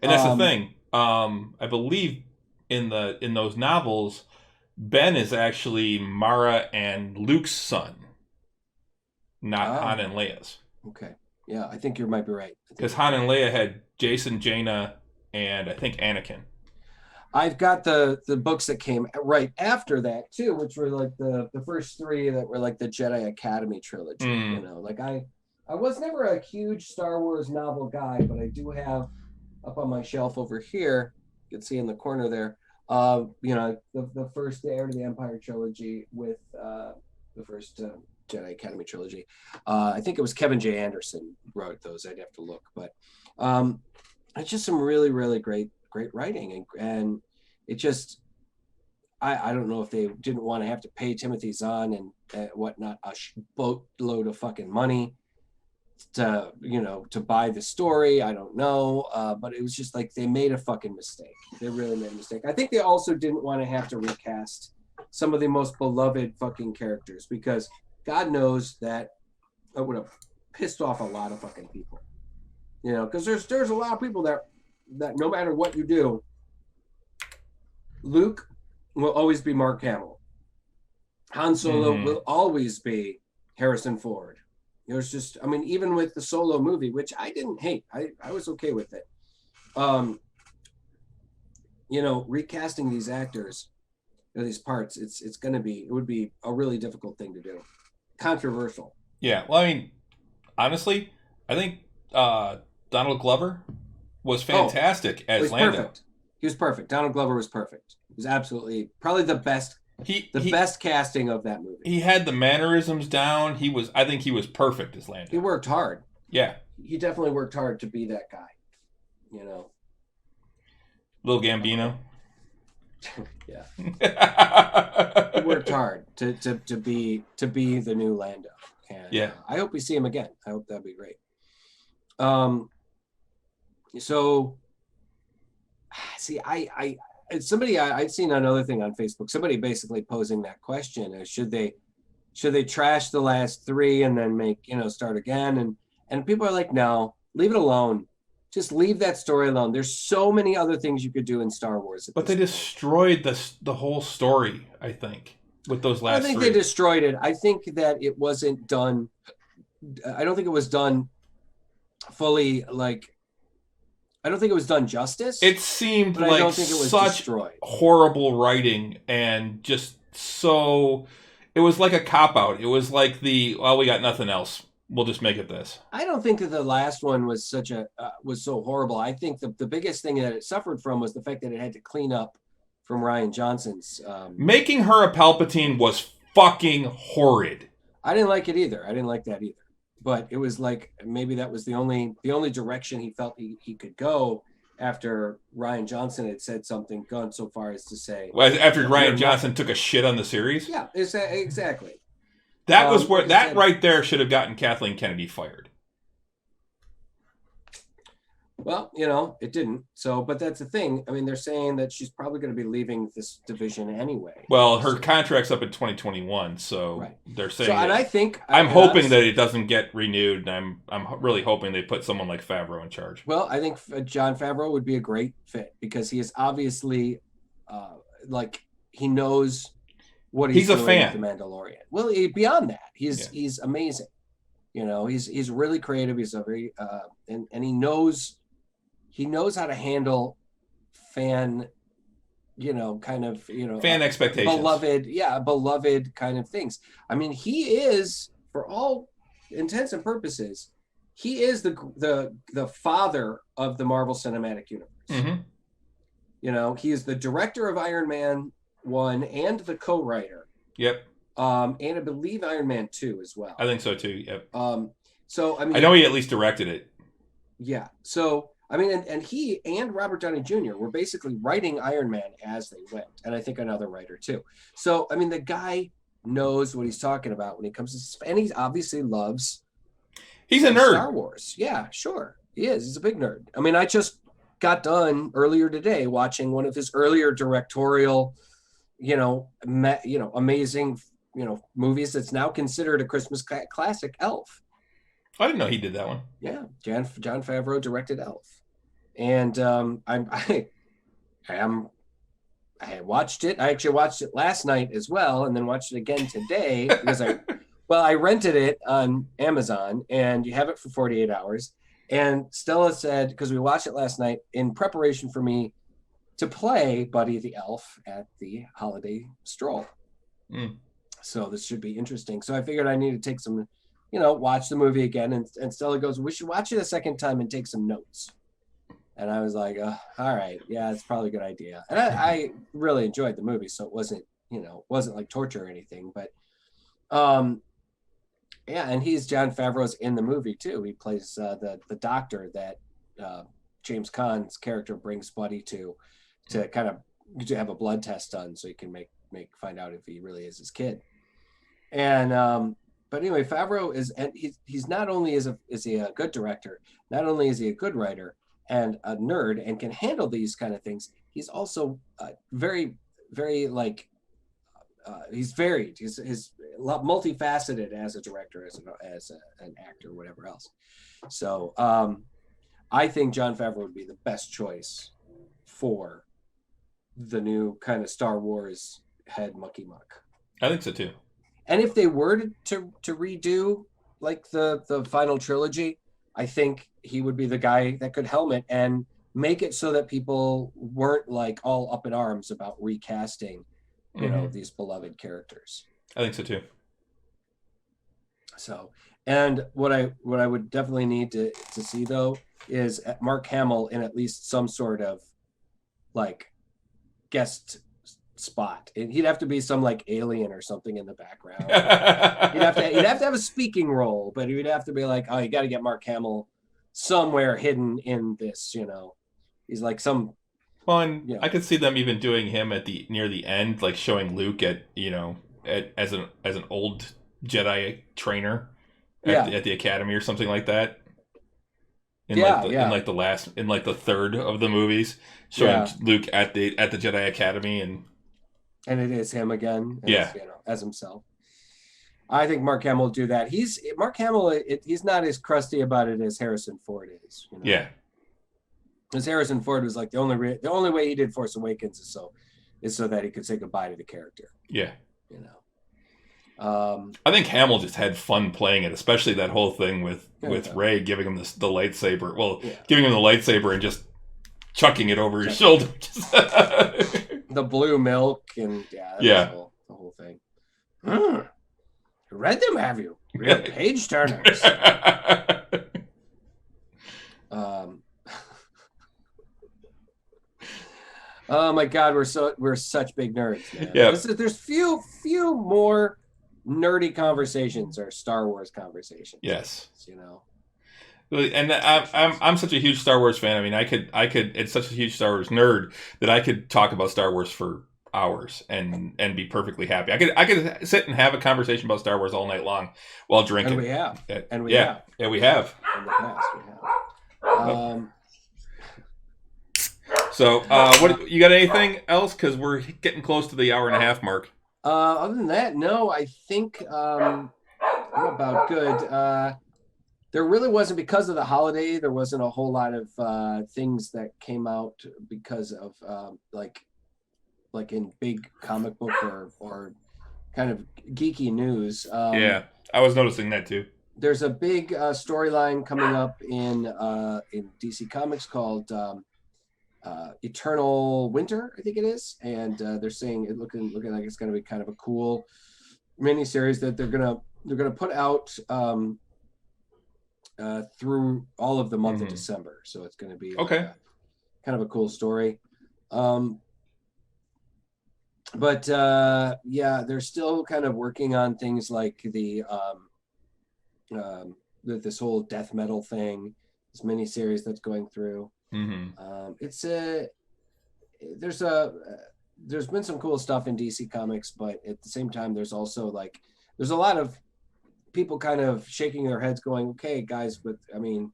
And that's the thing. I believe in those novels, Ben is actually Mara and Luke's son, not Han and Leia's. Okay. Yeah, I think you might be right. Because Han and Leia had Jason, Jaina, and I think Anakin. I've got the books that came right after that too, which were like the first 3 that were like the Jedi Academy trilogy. Like I was never a huge Star Wars novel guy, but I do have up on my shelf over here, you can see in the corner there, the first Heir to the Empire trilogy with the first Jedi Academy trilogy. I think it was Kevin J. Anderson wrote those. I'd have to look, but it's just some really, really great writing, and it just I don't know if they didn't want to have to pay Timothy Zahn and whatnot a boatload of fucking money to buy the story. I don't know, but it was just like they made a fucking mistake. They really made a mistake. I think they also didn't want to have to recast some of the most beloved fucking characters, because God knows that it would have pissed off a lot of fucking people. Because there's a lot of people that no matter what you do, Luke will always be Mark Hamill. Han Solo will always be Harrison Ford. There's just, even with the Solo movie, which I didn't hate, I was okay with it. Recasting these actors, these parts, it would be a really difficult thing to do. Controversial. Yeah, well, honestly, I think Donald Glover was fantastic as Lando. Perfect. He was perfect. Donald Glover was perfect. He was absolutely probably the best. Best casting of that movie. He had the mannerisms down. I think he was perfect as Lando. He worked hard. Yeah. He definitely worked hard to be that guy. Little Gambino. Yeah. He worked hard to be the new Lando. And I hope we see him again. I hope that'd be great. So see, I'd seen another thing on Facebook, somebody basically posing that question: should they trash the last 3 and then make start again? And people are like, no, leave it alone. Just leave that story alone. There's so many other things you could do in Star Wars. But they destroyed the whole story, I think, with those last 3. I think they destroyed it. I think that it wasn't done. I don't think it was done fully. I don't think it was done justice. It seemed like I don't think it was such destroyed. Horrible writing, and just so it was like a cop-out. It was like we got nothing else. We'll just make it this. I don't think that the last one was was so horrible. I think the biggest thing that it suffered from was the fact that it had to clean up from Rian Johnson's. Making her a Palpatine was fucking horrid. I didn't like it either. I didn't like that either. But it was like maybe that was the only direction he felt he could go after Rian Johnson had said something, gone so far as to say. Well, after Rian Johnson took a shit on the series? Yeah, exactly. That was where like I that said, right there should have gotten Kathleen Kennedy fired. Well, it didn't. So, but that's the thing. I mean, they're saying that she's probably going to be leaving this division anyway. Well, her So, contract's up in 2021, so right. they're saying. So, and that, I think I'm and hoping honestly, that it doesn't get renewed, and I'm really hoping they put someone like Favreau in charge. Well, I think Jon Favreau would be a great fit because he is obviously, like he knows what he's a doing fan. with the Mandalorian. Well, beyond that, he's amazing. He's really creative. He's a very and he knows how to handle fan, Fan expectations. beloved kind of things. I mean, he is, for all intents and purposes, he is the father of the Marvel Cinematic Universe. Mm-hmm. He is the director of Iron Man 1 and the co-writer. Yep. And I believe Iron Man 2 as well. I think so too. Yep. So I mean, I know he at least directed it. Yeah. So I mean, and he and Robert Downey Jr. were basically writing Iron Man as they went, and I think another writer too. So I mean, the guy knows what he's talking about when he comes to, and he obviously loves. He's a nerd. Star Wars. Yeah, sure. He is. He's a big nerd. I mean, I just got done earlier today watching one of his earlier directorial, amazing, movies that's now considered a Christmas classic, Elf. I didn't know he did that one. Yeah, Jon Favreau directed Elf, and I watched it. I actually watched it last night as well, and then watched it again today because I rented it on Amazon, and you have it for 48 hours. And Stella said, because we watched it last night in preparation for me to play Buddy the Elf at the holiday stroll. Mm. So this should be interesting. So I figured I need to take some, watch the movie again. And Stella goes, we should watch it a second time and take some notes. And I was like, all right, yeah, it's probably a good idea. And I really enjoyed the movie, so it wasn't like torture or anything. But yeah, and Jon Favreau's in the movie too. He plays the doctor that James Caan's character brings Buddy to kind of to have a blood test done so he can find out if he really is his kid. And but anyway, Favreau is, and he's not only is he a good director, not only is he a good writer and a nerd and can handle these kind of things, he's also very, very he's varied. He's multifaceted as a director, as an actor, whatever else. So I think Jon Favreau would be the best choice for the new kind of Star Wars head mucky muck. I think so too. And if they were to redo like the final trilogy, I think he would be the guy that could helm it and make it so that people weren't like all up in arms about recasting, these beloved characters. I think so too. So, and what I would definitely need to see though is Mark Hamill in at least some sort of like guest spot. He'd have to be some like alien or something in the background. He'd have to have a speaking role, but he would have to be like, oh, you got to get Mark Hamill somewhere hidden in this. He's like some. Well, and I could see them even doing him near the end, like showing Luke as an old Jedi trainer at the academy or something like that. In the third of the movies, showing Luke at the Jedi Academy, and it is him again. As himself. I think Mark Hamill will do that. He's not as crusty about it as Harrison Ford is. Yeah. Because Harrison Ford was like the only way he did Force Awakens is so that he could say goodbye to the character. Yeah. I think Hamill just had fun playing it, especially that whole thing with Rey giving him the lightsaber. Well, giving him the lightsaber and just chucking it over his shoulder. The blue milk and the whole thing. Read them, have you? Real page turners. Oh my God, we're such big nerds, man. Yeah. There's few more nerdy conversations or Star Wars conversations. Yes. And I'm such a huge Star Wars fan. I mean, I could. It's such a huge Star Wars nerd that I could talk about Star Wars for hours and be perfectly happy. I could sit and have a conversation about Star Wars all night long while drinking. And we have. And we have. have. Yeah, we have. In the past, we have. So, what you got? Anything else? Because we're getting close to the hour and a half mark. Other than that, no. I think I'm about good. There really wasn't, because of the holiday, there wasn't a whole lot of things that came out because of like in big comic book or kind of geeky news. Yeah, I was noticing that too. There's a big storyline coming up in DC Comics called Eternal Winter, I think it is, and they're saying it looking like it's going to be kind of a cool miniseries that they're gonna put out through all of the month of December. So it's going to be kind of a cool story. But yeah, they're still kind of working on things like this whole death metal thing, this miniseries that's going through. There's been some cool stuff in DC Comics, but at the same time, there's also there's a lot of people kind of shaking their heads going, okay, guys, but I mean,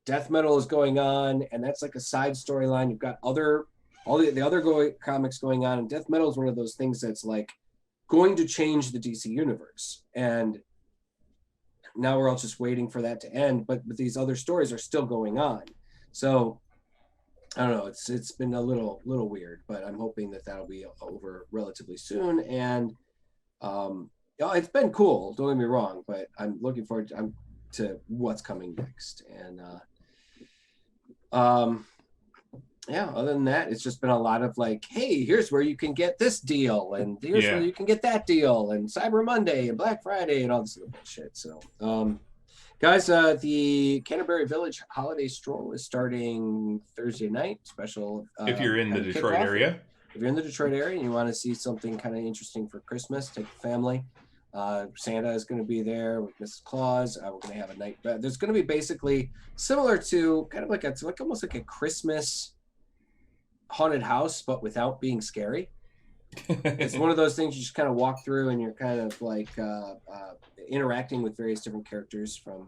death metal is going on, and that's like a side storyline. You've got all the other comics going on, and death metal is one of those things that's like going to change the DC universe. And now we're all just waiting for that to end, but these other stories are still going on. So I don't know, it's been a little weird, but I'm hoping that'll be over relatively soon. And it's been cool, don't get me wrong, but I'm looking forward to what's coming next. And yeah, other than that, it's just been a lot of like, hey, here's where you can get this deal, and here's where you can get that deal, and Cyber Monday and Black Friday and all this little shit. So guys, the Canterbury Village Holiday Stroll is starting Thursday night. Special if you're in the Detroit area. If you're in the Detroit area and you want to see something kind of interesting for Christmas, take the family. Santa is going to be there with Mrs. Claus. We're going to have a night. There's going to be basically similar to kind of like almost like a Christmas haunted house, but without being scary. It's one of those things you just kind of walk through, and you're kind of like interacting with various different characters from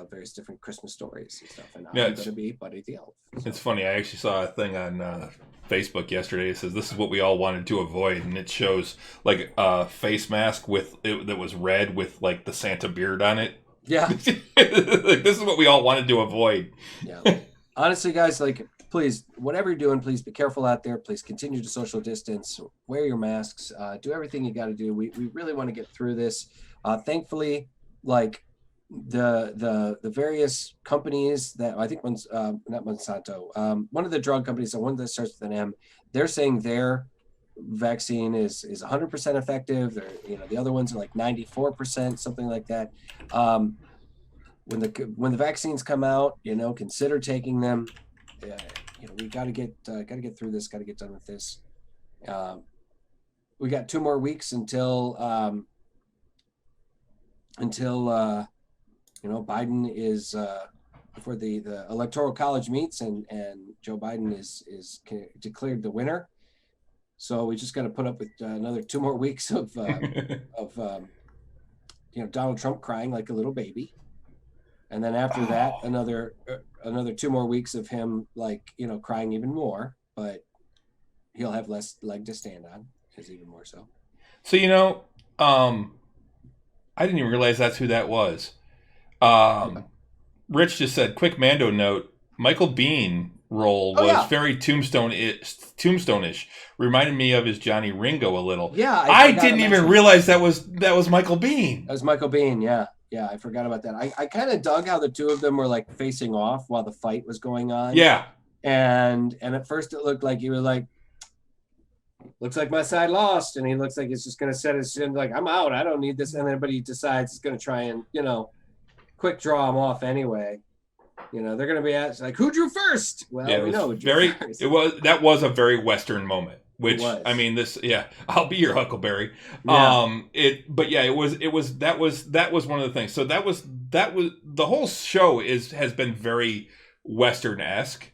various different Christmas stories and stuff. And I'm going to be Buddy the Elf. So. It's funny. I actually saw a thing on Facebook yesterday. It says this is what we all wanted to avoid, and it shows like a face mask that was red with like the Santa beard on it. Yeah, like, this is what we all wanted to avoid. Yeah, honestly, guys, like, please, whatever you're doing, please be careful out there. Please continue to social distance, wear your masks, do everything you got to do. We really want to get through this. Thankfully, like the various companies that I think one's not Monsanto, one of the drug companies, the one that starts with an M, they're saying their vaccine is 100% effective. They're, the other ones are like 94%, something like that. When the vaccines come out, consider taking them. We got to get through this. Got to get done with this. We got 2 more weeks until Biden is before the Electoral College meets and Joe Biden is declared the winner. So we just got to put up with another 2 more weeks of Donald Trump crying like a little baby. And then after that, another 2 more weeks of him crying even more, but he'll have less leg to stand on, is even more so. So I didn't even realize that's who that was. Rich just said, quick Mando note, Michael Biehn role was very Tombstone-ish. Reminded me of his Johnny Ringo a little. Yeah, I didn't even realize that was Michael Biehn. That was Michael Biehn, yeah. Yeah, I forgot about that. I kind of dug how the two of them were like facing off while the fight was going on. Yeah. And at first it looked like he was like, looks like my side lost, and he looks like he's just gonna set his chin like, I'm out, I don't need this. And then but he decides he's gonna try and, quick draw him off anyway. They're gonna be asked like, who drew first? Well, yeah, we know that was a very Western moment. Which I mean, I'll be your Huckleberry. Yeah. That was one of the things. So that was the whole show has been very Western-esque.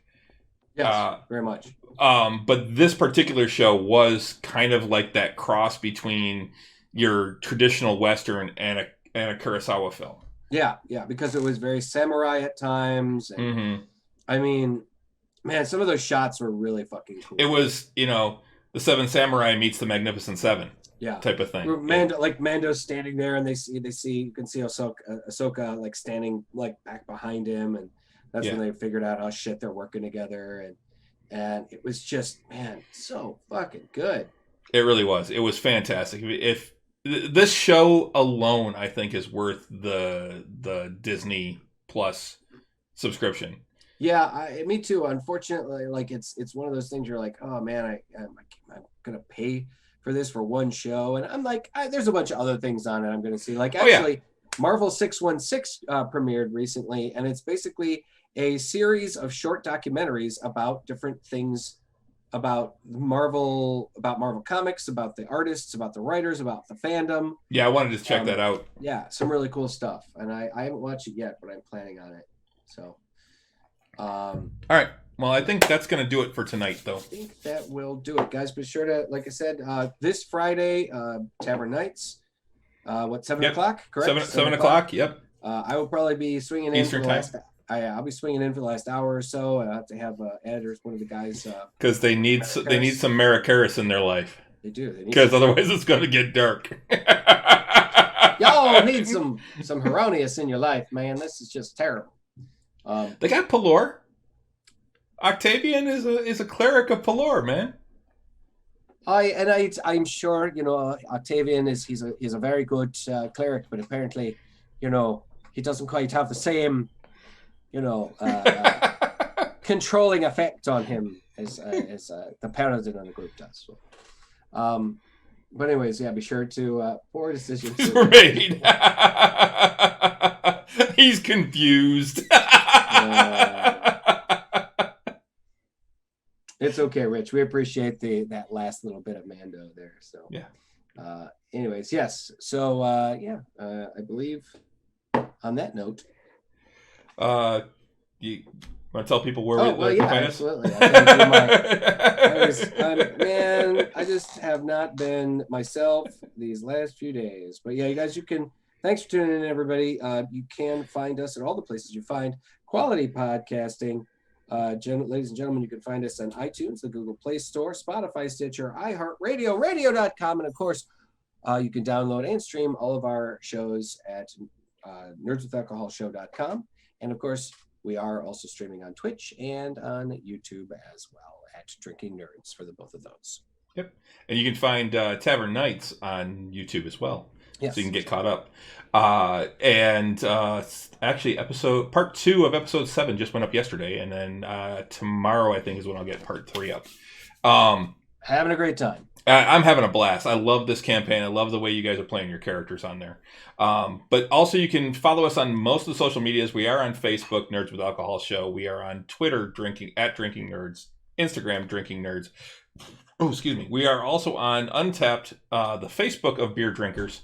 Yes, very much. But this particular show was kind of like that cross between your traditional Western and a Kurosawa film. Yeah, because it was very samurai at times. And, Mm-hmm. I mean, man, some of those shots were really fucking cool. It was, the Seven Samurai meets the Magnificent Seven. Yeah, type of thing. Mando's standing there, and you can see Ahsoka like standing like back behind him, and that's when they figured out, oh shit, they're working together, and it was just, man, so fucking good. It really was. It was fantastic. If this show alone, I think, is worth the Disney Plus subscription. Yeah, me too. Unfortunately, like it's one of those things you're like, oh man, I'm gonna pay for this for one show, and I'm like, there's a bunch of other things on it I'm gonna see. Like actually, Marvel 616 premiered recently, and it's basically a series of short documentaries about different things about Marvel comics, about the artists, about the writers, about the fandom. Yeah, I wanted to check that out. Yeah, some really cool stuff, and I haven't watched it yet, but I'm planning on it. So. All right. Well, I think that's going to do it for tonight, though. I think that will do it, guys. Be sure to, like I said, this Friday, Tavern Nights. 7 o'clock? Correct. 7 o'clock. Yep. I will probably be swinging in Eastern for the time. last. I'll be swinging in for the last hour or so. I have to have editors, one of the guys. Because they need some Maricaris in their life. They do. Because otherwise, it's going to get dark. Y'all need some Heronius in your life, man. This is just terrible. They got Pelor. Octavian is a cleric of Pelor, man. I'm sure Octavian he's a very good cleric, but apparently, he doesn't quite have the same, controlling effect on him as the paladin on the group does. So, but anyways, yeah, be sure to for decisions. Right. He's confused. It's okay, Rich. We appreciate that last little bit of Mando there. So yeah. Anyways, yes. So I believe on that note. You want to tell people where we can find absolutely. I just have not been myself these last few days. But yeah, you guys, thanks for tuning in, everybody. You can find us at all the places you find quality podcasting. Ladies and gentlemen, you can find us on iTunes, the Google Play Store, Spotify, Stitcher, iHeartRadio, radio.com, and of course, you can download and stream all of our shows at nerdswithalcoholshow.com. And of course, we are also streaming on Twitch and on YouTube as well at Drinking Nerds for the both of those. Yep. And you can find Tavern Nights on YouTube as well. Yes. So you can get caught up. Actually, part 2 of episode 7 just went up yesterday, and then tomorrow I think is when I'll get part 3 up. Having a great time. I'm having a blast. I love this campaign. I love the way you guys are playing your characters on there. But also you can follow us on most of the social medias. We are on Facebook, Nerds with Alcohol Show. We are on Twitter, Drinking Nerds, Instagram, Drinking Nerds. Oh, excuse me. We are also on Untapped, the Facebook of beer drinkers.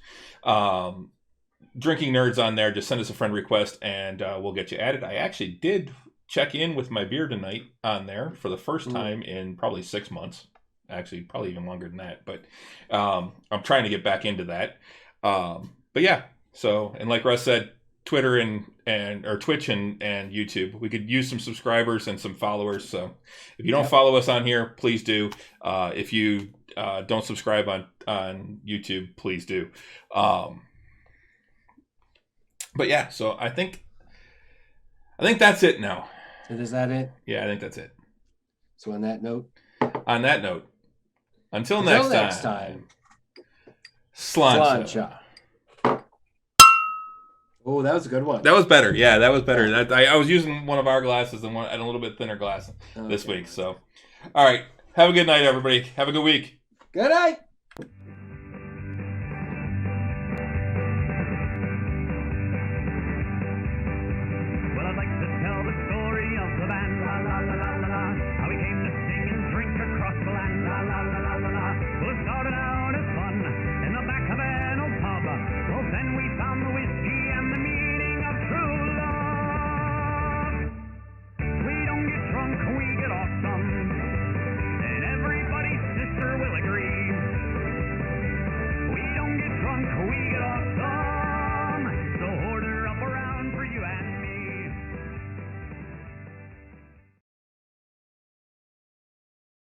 Drinking Nerds on there. Just send us a friend request and we'll get you added. I actually did check in with my beer tonight on there for the first time in probably 6 months. Actually, probably even longer than that. But I'm trying to get back into that. But yeah. So, and like Russ said, Twitter or Twitch and YouTube. We could use some subscribers and some followers. So if you don't follow us on here, please do. If you don't subscribe on YouTube, please do. But yeah, so I think that's it now. Is that it? Yeah, I think that's it. So on that note, until next time. Sláinte. Oh, that was a good one. That was better. Yeah, that was better. I was using one of our glasses and a little bit thinner glass this week. So, all right. Have a good night, everybody. Have a good week. Good night.